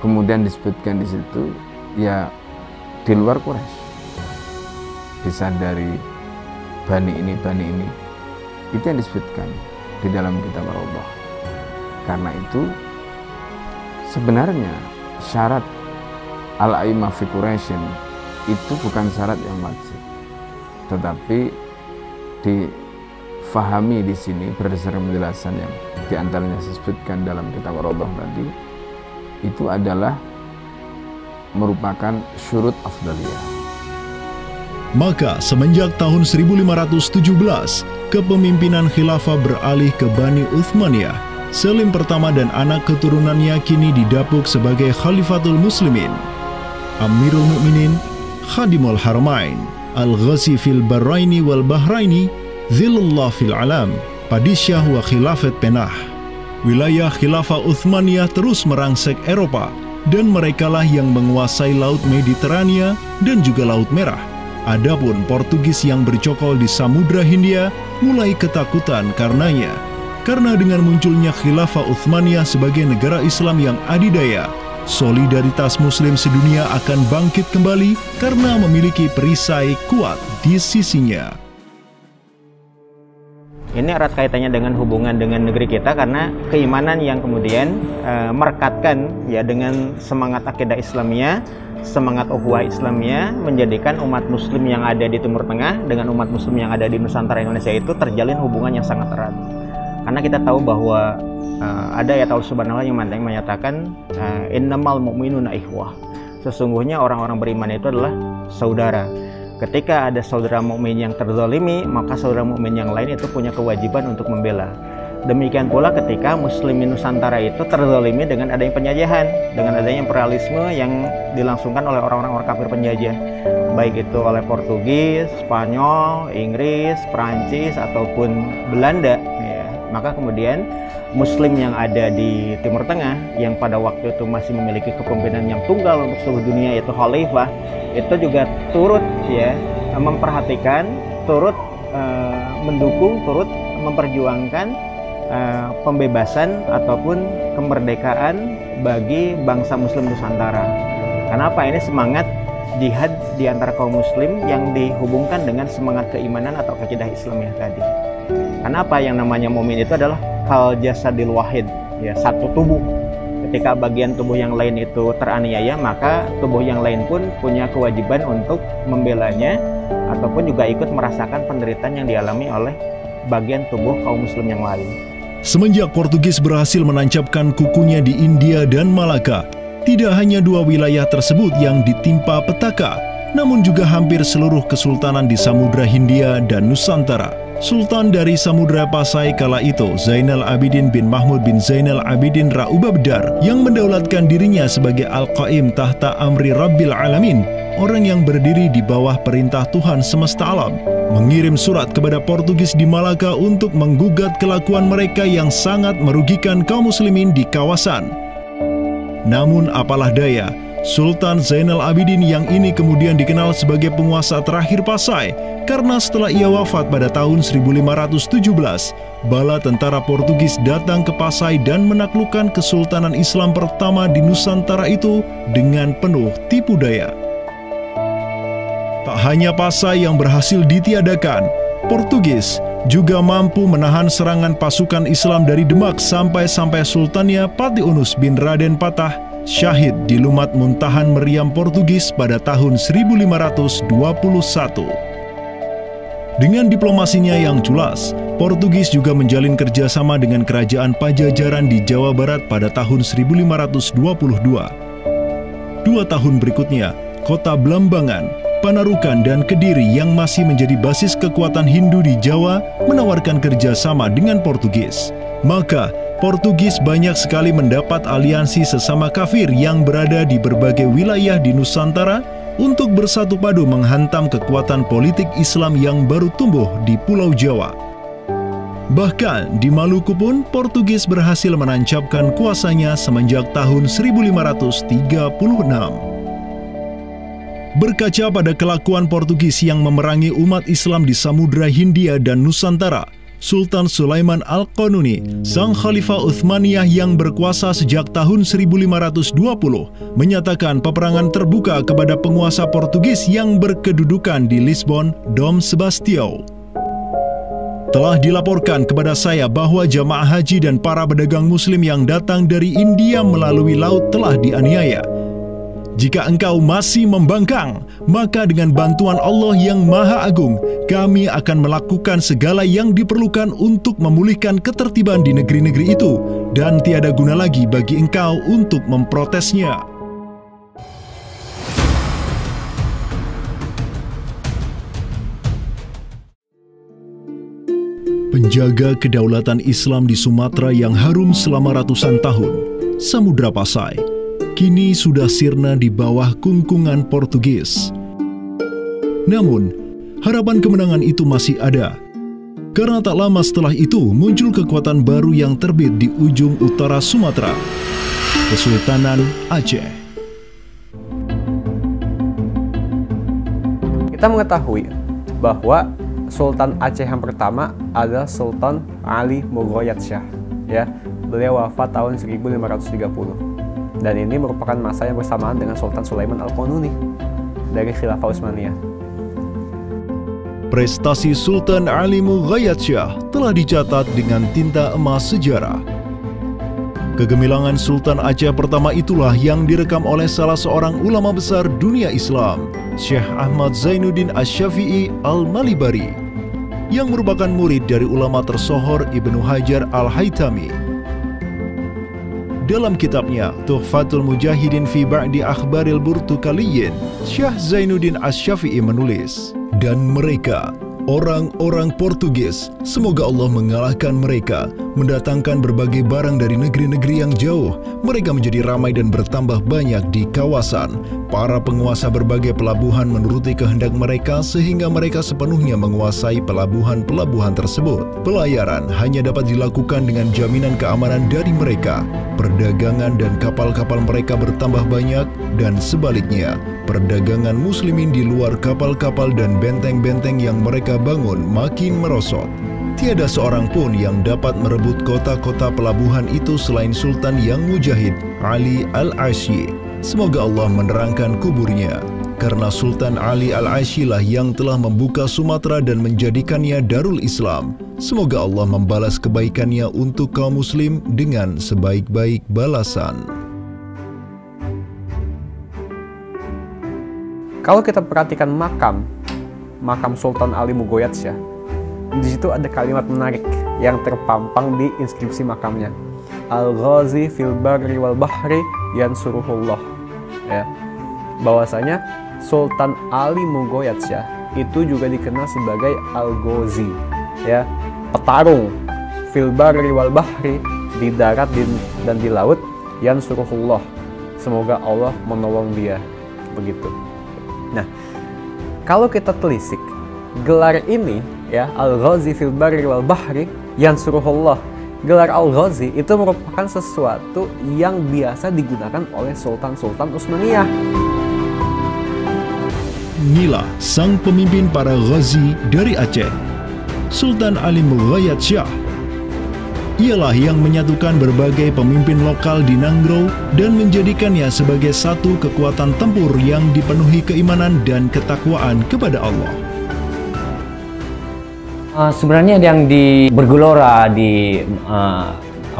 kemudian disebutkan di situ ya di luar Quraisy, bisa dari bani ini, itu yang disebutkan di dalam kitab Ar-Rawdah. Karena itu sebenarnya syarat Al-A'immah fi Quraisyin itu bukan syarat yang wajib, tetapi difahami di sini berdasarkan penjelasan yang diantaranya disebutkan dalam kitab Ar-Rawdah tadi, itu adalah merupakan syurut afdaliyah. Maka semenjak tahun 1517, kepemimpinan khilafah beralih ke Bani Uthmaniyah. Selim pertama dan anak keturunannya kini didapuk sebagai Khalifatul Muslimin. Amirul Mukminin, Khadimul Haramain, Al-Ghazi fil Barraini wal Bahraini, Zilullah fil Alam, Padisyah wa Khilafat Penah. Wilayah khilafah Uthmaniyah terus merangsek Eropa, dan merekalah yang menguasai Laut Mediterania dan juga Laut Merah. Adapun Portugis yang bercokol di Samudra Hindia mulai ketakutan karenanya. Karena dengan munculnya khilafah Uthmaniyah sebagai negara Islam yang adidaya, solidaritas Muslim sedunia akan bangkit kembali karena memiliki perisai kuat di sisinya. Ini erat kaitannya dengan hubungan dengan negeri kita, karena keimanan yang kemudian merekatkan ya dengan semangat akidah Islamiyah, semangat ukhuwah Islamiyah, menjadikan umat Muslim yang ada di Timur Tengah dengan umat Muslim yang ada di Nusantara Indonesia itu terjalin hubungan yang sangat erat. Karena kita tahu bahwa ada ayat Allah Subhanahu wa Ta'ala yang menyatakan innamal mu'minuna ikhwah. Sesungguhnya orang-orang beriman itu adalah saudara. Ketika ada saudara mukmin yang terzalimi, maka saudara mukmin yang lain itu punya kewajiban untuk membela. Demikian pula ketika Muslimin Nusantara itu terzalimi dengan adanya penjajahan, dengan adanya imperialisme yang dilangsungkan oleh orang-orang kafir penjajah, baik itu oleh Portugis, Spanyol, Inggris, Perancis ataupun Belanda. Ya. Maka kemudian Muslim yang ada di Timur Tengah yang pada waktu itu masih memiliki kepemimpinan yang tunggal untuk seluruh dunia, yaitu Khalifah, itu juga turut ya memperhatikan, turut mendukung, turut memperjuangkan pembebasan ataupun kemerdekaan bagi bangsa Muslim Nusantara. Kenapa? Ini semangat jihad di antara kaum Muslim yang dihubungkan dengan semangat keimanan atau akidah Islamiyah tadi. Kenapa? Yang namanya mukmin itu adalah kal jasadil wahid, ya, satu tubuh. Ketika bagian tubuh yang lain itu teraniaya, maka tubuh yang lain pun punya kewajiban untuk membelanya ataupun juga ikut merasakan penderitaan yang dialami oleh bagian tubuh kaum muslim yang lain. Semenjak Portugis berhasil menancapkan kukunya di India dan Malaka, tidak hanya dua wilayah tersebut yang ditimpa petaka, namun juga hampir seluruh kesultanan di Samudra Hindia dan Nusantara. Sultan dari Samudra Pasai kala itu, Zainal Abidin bin Mahmud bin Zainal Abidin Ra'ubabdar, yang mendaulatkan dirinya sebagai Al-Qaim tahta Amri Rabbil Alamin, orang yang berdiri di bawah perintah Tuhan semesta alam, mengirim surat kepada Portugis di Malaka untuk menggugat kelakuan mereka yang sangat merugikan kaum muslimin di kawasan. Namun apalah daya, Sultan Zainal Abidin yang ini kemudian dikenal sebagai penguasa terakhir Pasai, karena setelah ia wafat pada tahun 1517, bala tentara Portugis datang ke Pasai dan menaklukkan Kesultanan Islam pertama di Nusantara itu dengan penuh tipu daya. Tak hanya Pasai yang berhasil ditiadakan, Portugis juga mampu menahan serangan pasukan Islam dari Demak sampai Sultannya Patiunus bin Raden Patah syahid di Lumat Muntahan Meriam Portugis pada tahun 1521. Dengan diplomasinya yang culas, Portugis juga menjalin kerjasama dengan kerajaan Pajajaran di Jawa Barat pada tahun 1522. 2 tahun berikutnya, kota Blambangan, Panarukan, dan Kediri yang masih menjadi basis kekuatan Hindu di Jawa menawarkan kerjasama dengan Portugis. Maka, Portugis banyak sekali mendapat aliansi sesama kafir yang berada di berbagai wilayah di Nusantara untuk bersatu padu menghantam kekuatan politik Islam yang baru tumbuh di Pulau Jawa. Bahkan di Maluku pun Portugis berhasil menancapkan kuasanya semenjak tahun 1536. Berkaca pada kelakuan Portugis yang memerangi umat Islam di Samudra Hindia dan Nusantara, Sultan Sulaiman Al-Qanuni, sang Khalifah Uthmaniyah yang berkuasa sejak tahun 1520, menyatakan peperangan terbuka kepada penguasa Portugis yang berkedudukan di Lisbon, Dom Sebastião. Telah dilaporkan kepada saya bahwa jamaah haji dan para pedagang muslim yang datang dari India melalui laut telah dianiaya. Jika engkau masih membangkang, maka dengan bantuan Allah yang Maha Agung, kami akan melakukan segala yang diperlukan untuk memulihkan ketertiban di negeri-negeri itu, dan tiada guna lagi bagi engkau untuk memprotesnya. Penjaga kedaulatan Islam di Sumatera yang harum selama ratusan tahun, Samudra Pasai, kini sudah sirna di bawah kungkungan Portugis. Namun, harapan kemenangan itu masih ada. Karena tak lama setelah itu muncul kekuatan baru yang terbit di ujung utara Sumatera, Kesultanan Aceh. Kita mengetahui bahwa Sultan Aceh yang pertama adalah Sultan Ali Mughayat Shah. Ya, beliau wafat tahun 1530. Dan ini merupakan masa yang bersamaan dengan Sultan Sulaiman Al-Qanuni dari Khilafah Utsmaniyah. Prestasi Sultan Ali Mughayat Shah telah dicatat dengan tinta emas sejarah. Kegemilangan Sultan Aceh pertama itulah yang direkam oleh salah seorang ulama besar dunia Islam, Syekh Ahmad Zainuddin Asy-Syafi'i Al-Malibari, yang merupakan murid dari ulama tersohor Ibnu Hajar Al-Haytami. Dalam kitabnya Tuhfatul Mujahidin fi Ba'di Akhbaril Burtukaliyin, Syekh Zainuddin Asy-Syafi'i menulis, dan mereka, orang-orang Portugis, semoga Allah mengalahkan mereka, mendatangkan berbagai barang dari negeri-negeri yang jauh. Mereka menjadi ramai dan bertambah banyak di kawasan. Para penguasa berbagai pelabuhan menuruti kehendak mereka sehingga mereka sepenuhnya menguasai pelabuhan-pelabuhan tersebut. Pelayaran hanya dapat dilakukan dengan jaminan keamanan dari mereka. Perdagangan dan kapal-kapal mereka bertambah banyak dan sebaliknya, perdagangan muslimin di luar kapal-kapal dan benteng-benteng yang mereka bangun makin merosot. Tiada seorang pun yang dapat merebut kota-kota pelabuhan itu selain Sultan yang mujahid, Ali Al-Asyi. Semoga Allah menerangkan kuburnya. Karena Sultan Ali Al-Asyi lah yang telah membuka Sumatera dan menjadikannya Darul Islam. Semoga Allah membalas kebaikannya untuk kaum muslim dengan sebaik-baik balasan. Kalau kita perhatikan makam Sultan Ali Mughayat Shah, di situ ada kalimat menarik yang terpampang di inskripsi makamnya. Al-Ghazi fil barri wal bahri yansuruhullah. Ya. Bahwasanya Sultan Ali Mughayat Shah itu juga dikenal sebagai Al-Ghazi, ya, petarung fil barri wal bahri, di darat dan di laut, yansuruhullah, semoga Allah menolong dia, begitu. Nah, kalau kita telisik gelar ini, ya, Al-Ghazi fil barri wal bahri yansuruhullah, gelar Al-Ghazi itu merupakan sesuatu yang biasa digunakan oleh Sultan-Sultan Utsmaniyah. Inilah sang pemimpin para Ghazi dari Aceh, Sultan Ali Mughayat Shah. Ialah yang menyatukan berbagai pemimpin lokal di Nanggro dan menjadikannya sebagai satu kekuatan tempur yang dipenuhi keimanan dan ketakwaan kepada Allah. Sebenarnya yang bergelora di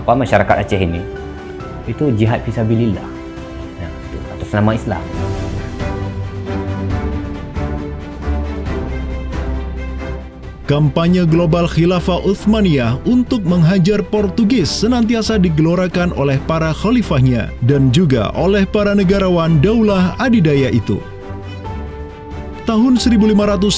masyarakat Aceh ini itu jihad fisabilillah, ya, atas nama Islam. Kampanye global Khilafah Utsmaniyah untuk menghajar Portugis senantiasa digelorakan oleh para khalifahnya dan juga oleh para negarawan Daulah Adidaya itu. Tahun 1539,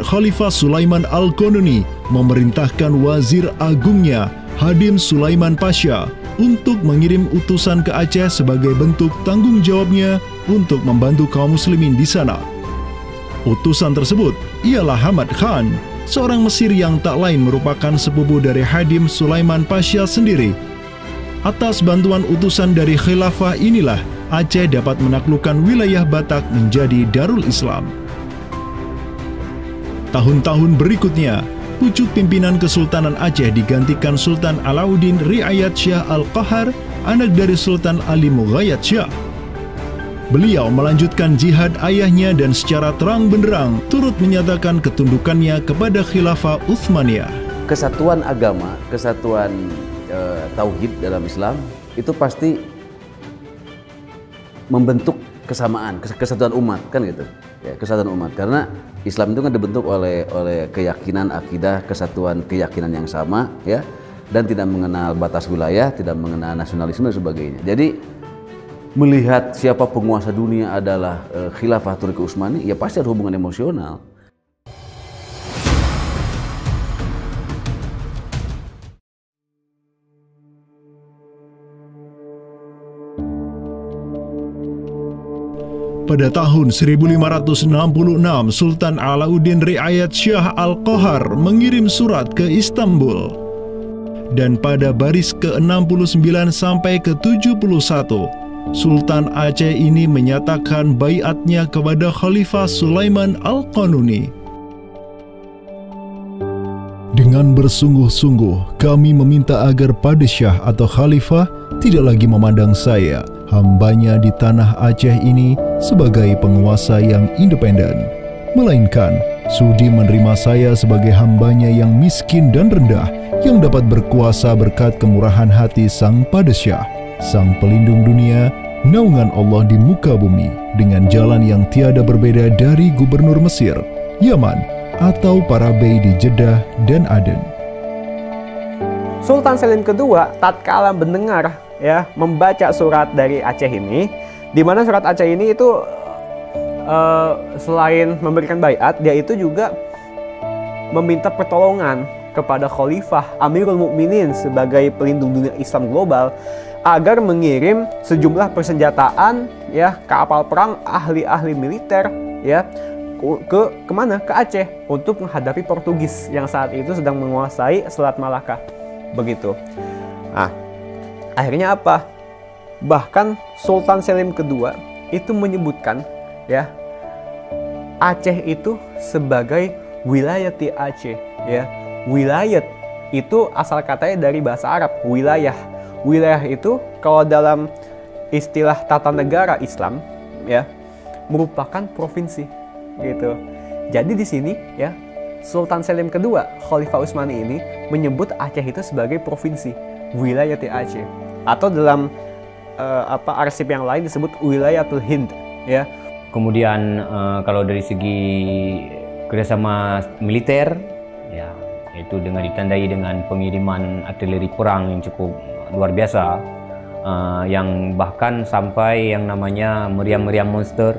Khalifah Sulaiman Al-Qanuni memerintahkan wazir agungnya, Hadim Sulaiman Pasha, untuk mengirim utusan ke Aceh sebagai bentuk tanggung jawabnya untuk membantu kaum muslimin di sana. Utusan tersebut ialah Hamad Khan, seorang Mesir yang tak lain merupakan sepupu dari Hadim Sulaiman Pasha sendiri. Atas bantuan utusan dari khilafah inilah Aceh dapat menaklukkan wilayah Batak menjadi Darul Islam. Tahun-tahun berikutnya, pucuk pimpinan Kesultanan Aceh digantikan Sultan Alauddin Riayat Shah Al-Qahar, anak dari Sultan Ali Mughayat Shah. Beliau melanjutkan jihad ayahnya dan secara terang benderang turut menyatakan ketundukannya kepada Khilafah Utsmaniyah. Kesatuan agama, kesatuan tauhid dalam Islam itu pasti membentuk kesamaan, kesatuan umat, kan gitu. Ya, kesatuan umat, karena Islam itu kan dibentuk oleh keyakinan, akidah, kesatuan keyakinan yang sama, ya, dan tidak mengenal batas wilayah, tidak mengenal nasionalisme dan sebagainya. Jadi melihat siapa penguasa dunia adalah Khilafah Turki Utsmani, ya pasti ada hubungan emosional. Pada tahun 1566, Sultan Alauddin Riayat Shah Al-Qahar mengirim surat ke Istanbul. Dan pada baris ke-69 sampai ke-71, Sultan Aceh ini menyatakan baiatnya kepada Khalifah Sulaiman Al-Qanuni. Dengan bersungguh-sungguh, kami meminta agar Padishah atau Khalifah tidak lagi memandang saya, hambanya di tanah Aceh ini, sebagai penguasa yang independen, melainkan sudi menerima saya sebagai hambanya yang miskin dan rendah, yang dapat berkuasa berkat kemurahan hati Sang Padishah, Sang Pelindung dunia, naungan Allah di muka bumi, dengan jalan yang tiada berbeda dari gubernur Mesir, Yaman, atau para bey di Jeddah dan Aden. Sultan Selim kedua tatkala mendengar, ya, membaca surat dari Aceh ini, di mana surat Aceh ini itu selain memberikan baiat, dia itu juga meminta pertolongan kepada Khalifah Amirul Mukminin sebagai pelindung dunia Islam global agar mengirim sejumlah persenjataan ya, kapal perang, ahli-ahli militer ya, kemana? Ke Aceh untuk menghadapi Portugis yang saat itu sedang menguasai Selat Malaka. Begitu. Nah, akhirnya apa? Bahkan Sultan Selim II itu menyebutkan ya, Aceh itu sebagai wilayati Aceh ya. Wilayat itu asal katanya dari bahasa Arab, wilayah. Wilayah itu kalau dalam istilah tata negara Islam ya, merupakan provinsi gitu. Jadi di sini ya, Sultan Selim II, Khalifah Utsmani ini menyebut Aceh itu sebagai provinsi, wilayati Aceh. Atau dalam arsip yang lain disebut wilayatul Hind ya. Kemudian kalau dari segi kerjasama militer ya, itu dengan ditandai dengan pengiriman artileri perang yang cukup luar biasa, yang bahkan sampai yang namanya meriam-meriam monster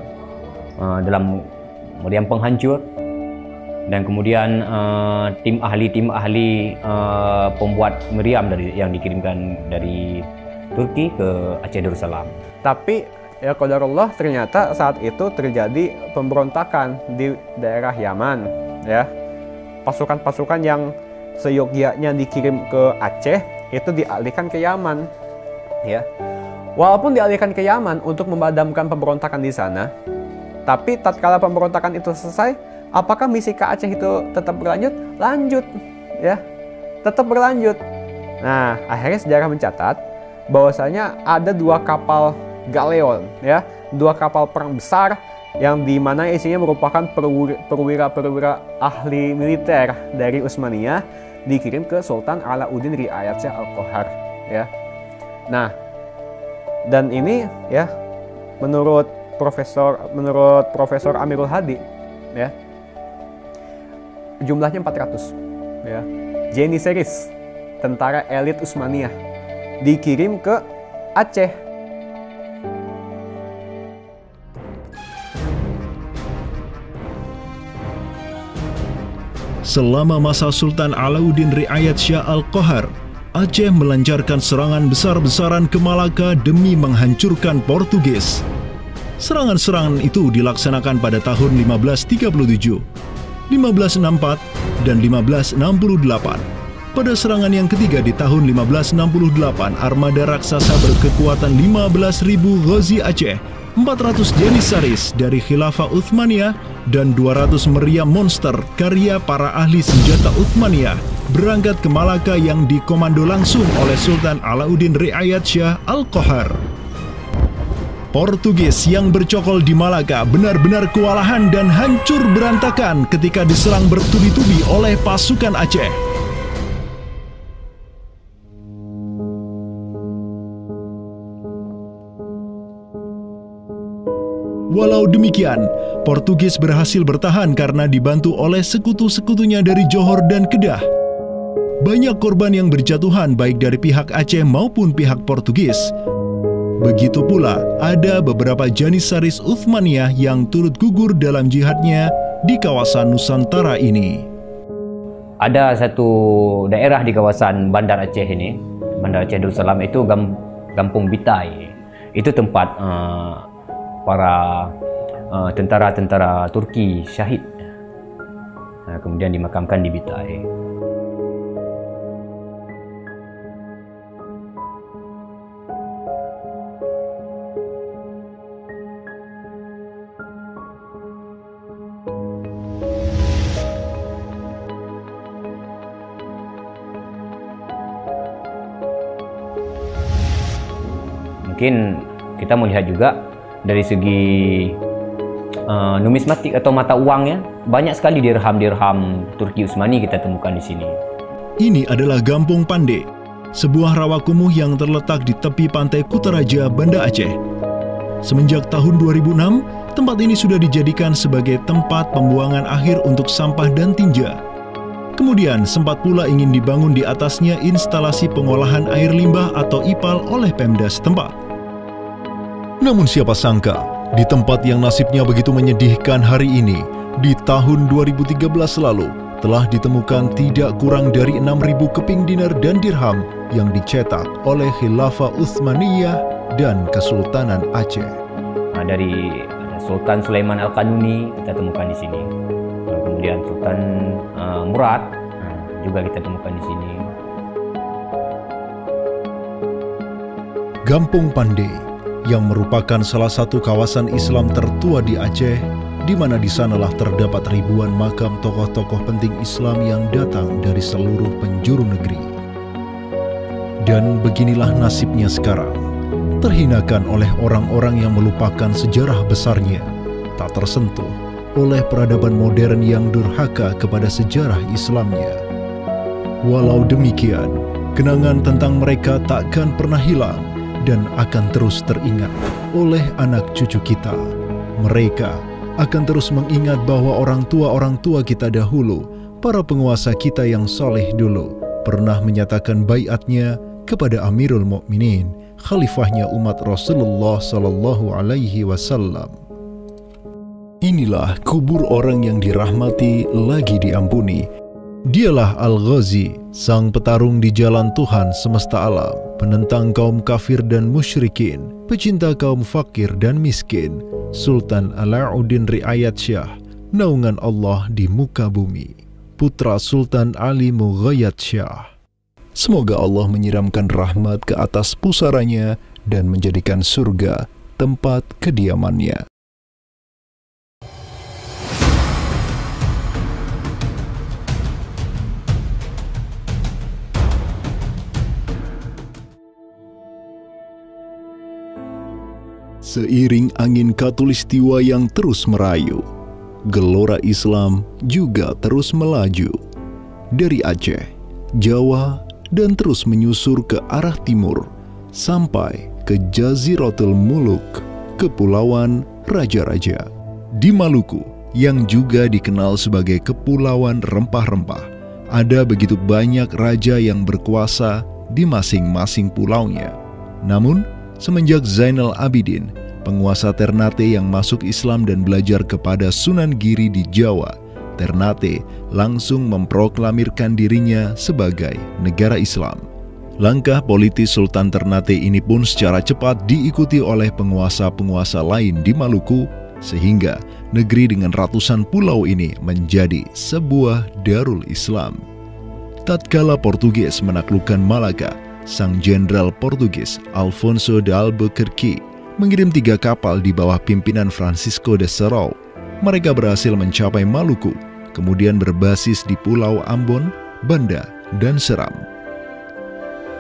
dalam meriam penghancur, dan kemudian tim ahli pembuat meriam yang dikirimkan dari Turki ke Aceh Darussalam. Tapi ya qadarullah, ternyata saat itu terjadi pemberontakan di daerah Yaman ya. Pasukan-pasukan yang seyogyanya dikirim ke Aceh itu dialihkan ke Yaman ya. Walaupun dialihkan ke Yaman untuk memadamkan pemberontakan di sana, tapi tatkala pemberontakan itu selesai, apakah misi ke Aceh itu tetap berlanjut? Lanjut ya, tetap berlanjut. Nah, akhirnya sejarah mencatat bahwasanya ada 2 kapal galeon ya, 2 kapal perang besar yang dimana isinya merupakan perwira-perwira ahli militer dari Utsmaniyah dikirim ke Sultan Alauddin Riayat Shah Al-Qahar ya. Nah, dan ini ya menurut Profesor Amirul Hadi ya, jumlahnya 400 ya. Janissaries, tentara elit Utsmaniyah, dikirim ke Aceh. Selama masa Sultan Alauddin Riayat Shah Al-Qahar, Aceh melancarkan serangan besar-besaran ke Malaka demi menghancurkan Portugis. Serangan-serangan itu dilaksanakan pada tahun 1537, 1564, dan 1568. Pada serangan yang ketiga di tahun 1568, armada raksasa berkekuatan 15.000 Ghazi Aceh, 400 Janissaries dari Khilafah Utsmaniyah, dan 200 meriam monster karya para ahli senjata Utsmaniyah berangkat ke Malaka yang dikomando langsung oleh Sultan Alauddin Riayat Shah Al-Qahar. Portugis yang bercokol di Malaka benar-benar kewalahan dan hancur berantakan ketika diserang bertubi-tubi oleh pasukan Aceh. Walau demikian, Portugis berhasil bertahan karena dibantu oleh sekutu-sekutunya dari Johor dan Kedah. Banyak korban yang berjatuhan baik dari pihak Aceh maupun pihak Portugis. Begitu pula ada beberapa Janissaries Utsmaniyah yang turut gugur dalam jihadnya di kawasan Nusantara ini. Ada satu daerah di kawasan Bandar Aceh ini, Bandar Aceh Darussalam, itu Kampung Bitai. Itu tempat para tentara-tentara Turki syahid, kemudian dimakamkan di Bitai. Mungkin kita melihat juga dari segi numismatik atau mata uangnya, banyak sekali dirham-dirham Turki Utsmani kita temukan di sini. Ini adalah Gampung Pande, sebuah rawa kumuh yang terletak di tepi pantai Kutaraja, Banda Aceh. Semenjak tahun 2006, tempat ini sudah dijadikan sebagai tempat pembuangan akhir untuk sampah dan tinja. Kemudian sempat pula ingin dibangun di atasnya instalasi pengolahan air limbah atau IPAL oleh Pemda setempat. Namun siapa sangka, di tempat yang nasibnya begitu menyedihkan hari ini, di tahun 2013 lalu, telah ditemukan tidak kurang dari 6.000 keping dinar dan dirham yang dicetak oleh Khilafah Utsmaniyah dan Kesultanan Aceh. Dari Sultan Sulaiman Al-Kanuni kita temukan di sini. Kemudian Sultan Murad juga kita temukan di sini. Gampung Pandey yang merupakan salah satu kawasan Islam tertua di Aceh, di mana di sanalah terdapat ribuan makam tokoh-tokoh penting Islam yang datang dari seluruh penjuru negeri. Dan beginilah nasibnya sekarang, terhinakan oleh orang-orang yang melupakan sejarah besarnya, tak tersentuh oleh peradaban modern yang durhaka kepada sejarah Islamnya. Walau demikian, kenangan tentang mereka takkan pernah hilang dan akan terus teringat oleh anak cucu kita. Mereka akan terus mengingat bahwa orang tua kita dahulu, para penguasa kita yang saleh dulu, pernah menyatakan baiatnya kepada Amirul Mukminin, khalifahnya umat Rasulullah Sallallahu Alaihi Wasallam. Inilah kubur orang yang dirahmati lagi diampuni. Dialah Al-Ghazi, sang petarung di jalan Tuhan semesta alam, penentang kaum kafir dan musyrikin, pecinta kaum fakir dan miskin, Sultan Alauddin Riayat Shah, naungan Allah di muka bumi, putra Sultan Ali Mughayat Shah. Semoga Allah menyiramkan rahmat ke atas pusaranya dan menjadikan surga tempat kediamannya. Seiring angin Katulistiwa yang terus merayu, gelora Islam juga terus melaju dari Aceh, Jawa, dan terus menyusur ke arah timur sampai ke Jaziratul Muluk, Kepulauan Raja-Raja. Di Maluku, yang juga dikenal sebagai Kepulauan Rempah-Rempah, ada begitu banyak raja yang berkuasa di masing-masing pulaunya. Namun, semenjak Zainal Abidin, penguasa Ternate yang masuk Islam dan belajar kepada Sunan Giri di Jawa, Ternate langsung memproklamirkan dirinya sebagai negara Islam. Langkah politis Sultan Ternate ini pun secara cepat diikuti oleh penguasa-penguasa lain di Maluku, sehingga negeri dengan ratusan pulau ini menjadi sebuah darul Islam. Tatkala Portugis menaklukkan Malaka, sang jenderal Portugis Alfonso de Albuquerque mengirim 3 kapal di bawah pimpinan Francisco de Serrao. Mereka berhasil mencapai Maluku, kemudian berbasis di Pulau Ambon, Banda, dan Seram.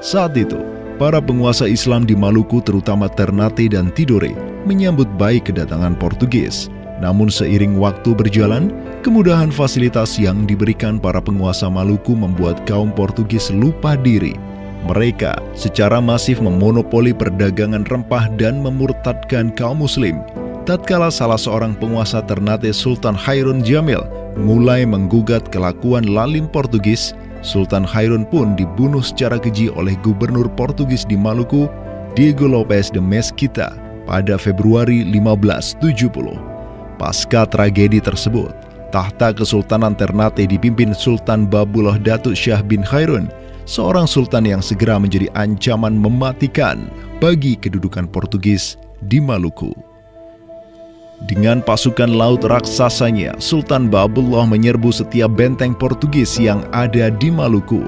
Saat itu, para penguasa Islam di Maluku terutama Ternate dan Tidore menyambut baik kedatangan Portugis. Namun seiring waktu berjalan, kemudahan fasilitas yang diberikan para penguasa Maluku membuat kaum Portugis lupa diri. Mereka secara masif memonopoli perdagangan rempah dan memurtadkan kaum muslim. Tatkala salah seorang penguasa Ternate, Sultan Hairun Jamil, mulai menggugat kelakuan lalim Portugis, Sultan Hairun pun dibunuh secara keji oleh gubernur Portugis di Maluku, Diego Lopes de Mesquita, pada Februari 1570. Pasca tragedi tersebut, tahta Kesultanan Ternate dipimpin Sultan Babullah Datuk Shah bin Hairun, seorang sultan yang segera menjadi ancaman mematikan bagi kedudukan Portugis di Maluku. Dengan pasukan laut raksasanya, Sultan Babullah menyerbu setiap benteng Portugis yang ada di Maluku.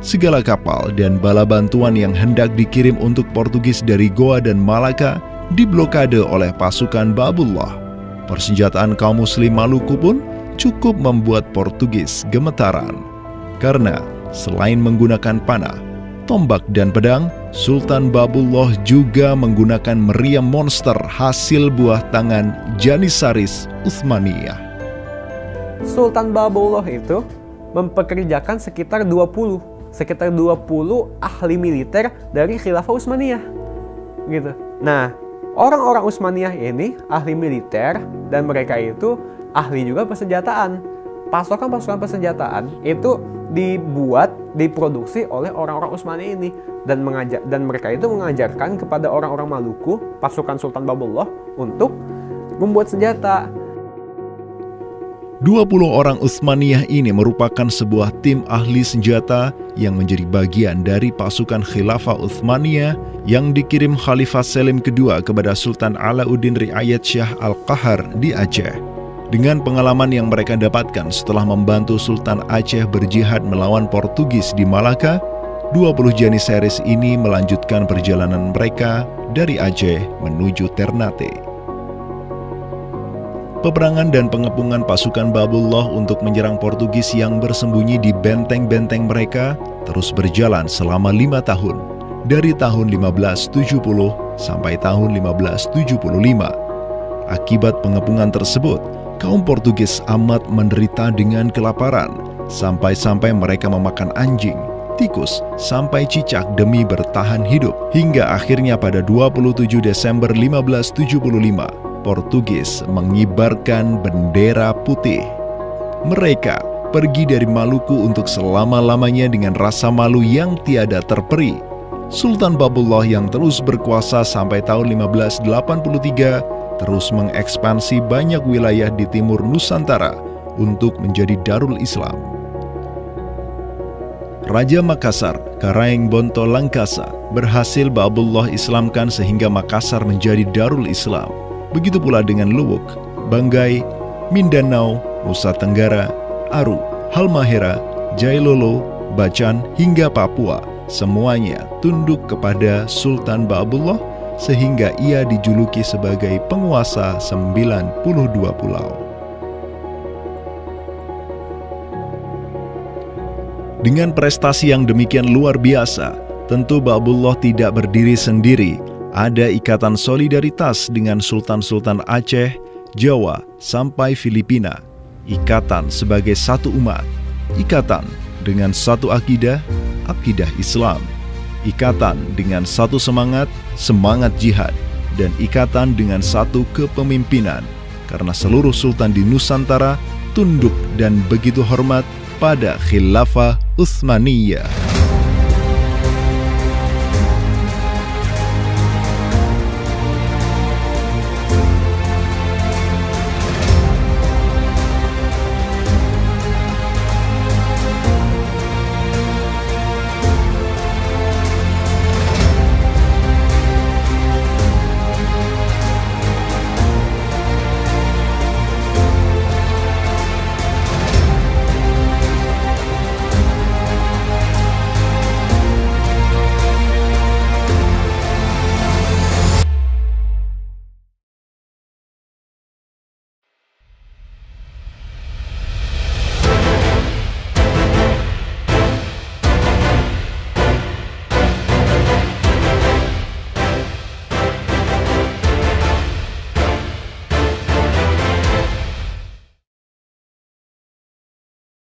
Segala kapal dan bala bantuan yang hendak dikirim untuk Portugis dari Goa dan Malaka diblokade oleh pasukan Babullah. Persenjataan kaum muslim Maluku pun cukup membuat Portugis gemetaran. Karena selain menggunakan panah, tombak, dan pedang, Sultan Babullah juga menggunakan meriam monster hasil buah tangan Janissaris Utsmaniyah. Sultan Babullah itu mempekerjakan sekitar 20 ahli militer dari Khilafah Utsmaniyah. Gitu. Nah, orang-orang Utsmaniyah ini ahli militer dan mereka itu ahli juga persenjataan. Pasukan-pasukan persenjataan itu diproduksi oleh orang-orang Utsmani ini dan mereka itu mengajarkan kepada orang-orang Maluku, pasukan Sultan Babullah, untuk membuat senjata. 20 orang Utsmaniyah ini merupakan sebuah tim ahli senjata yang menjadi bagian dari pasukan Khilafah Utsmaniyah yang dikirim Khalifah Selim kedua kepada Sultan Alauddin Riayat Shah Al-Qahar di Aceh. Dengan pengalaman yang mereka dapatkan setelah membantu Sultan Aceh berjihad melawan Portugis di Malaka, 20 Janissaries ini melanjutkan perjalanan mereka dari Aceh menuju Ternate. Peperangan dan pengepungan pasukan Babullah untuk menyerang Portugis yang bersembunyi di benteng-benteng mereka terus berjalan selama 5 tahun, dari tahun 1570 sampai tahun 1575. Akibat pengepungan tersebut, kaum Portugis amat menderita dengan kelaparan, sampai-sampai mereka memakan anjing, tikus, sampai cicak demi bertahan hidup. Hingga akhirnya pada 27 Desember 1575, Portugis mengibarkan bendera putih. Mereka pergi dari Maluku untuk selama-lamanya dengan rasa malu yang tiada terperi. Sultan Babullah yang terus berkuasa sampai tahun 1583 terus mengekspansi banyak wilayah di timur Nusantara untuk menjadi Darul Islam. Raja Makassar, Karaeng Bonto Langkasa, berhasil Babullah Islamkan sehingga Makassar menjadi Darul Islam. Begitu pula dengan Luwuk, Banggai, Mindanao, Nusa Tenggara, Aru, Halmahera, Jailolo, Bacan, hingga Papua. Semuanya tunduk kepada Sultan Babullah sehingga ia dijuluki sebagai penguasa 92 pulau. Dengan prestasi yang demikian luar biasa, tentu Babullah tidak berdiri sendiri. Ada ikatan solidaritas dengan sultan-sultan Aceh, Jawa, sampai Filipina. Ikatan sebagai satu umat. Ikatan dengan satu akidah, akidah Islam. Ikatan dengan satu semangat, semangat jihad. Dan ikatan dengan satu kepemimpinan. Karena seluruh sultan di Nusantara tunduk dan begitu hormat pada Khilafah Utsmaniyah.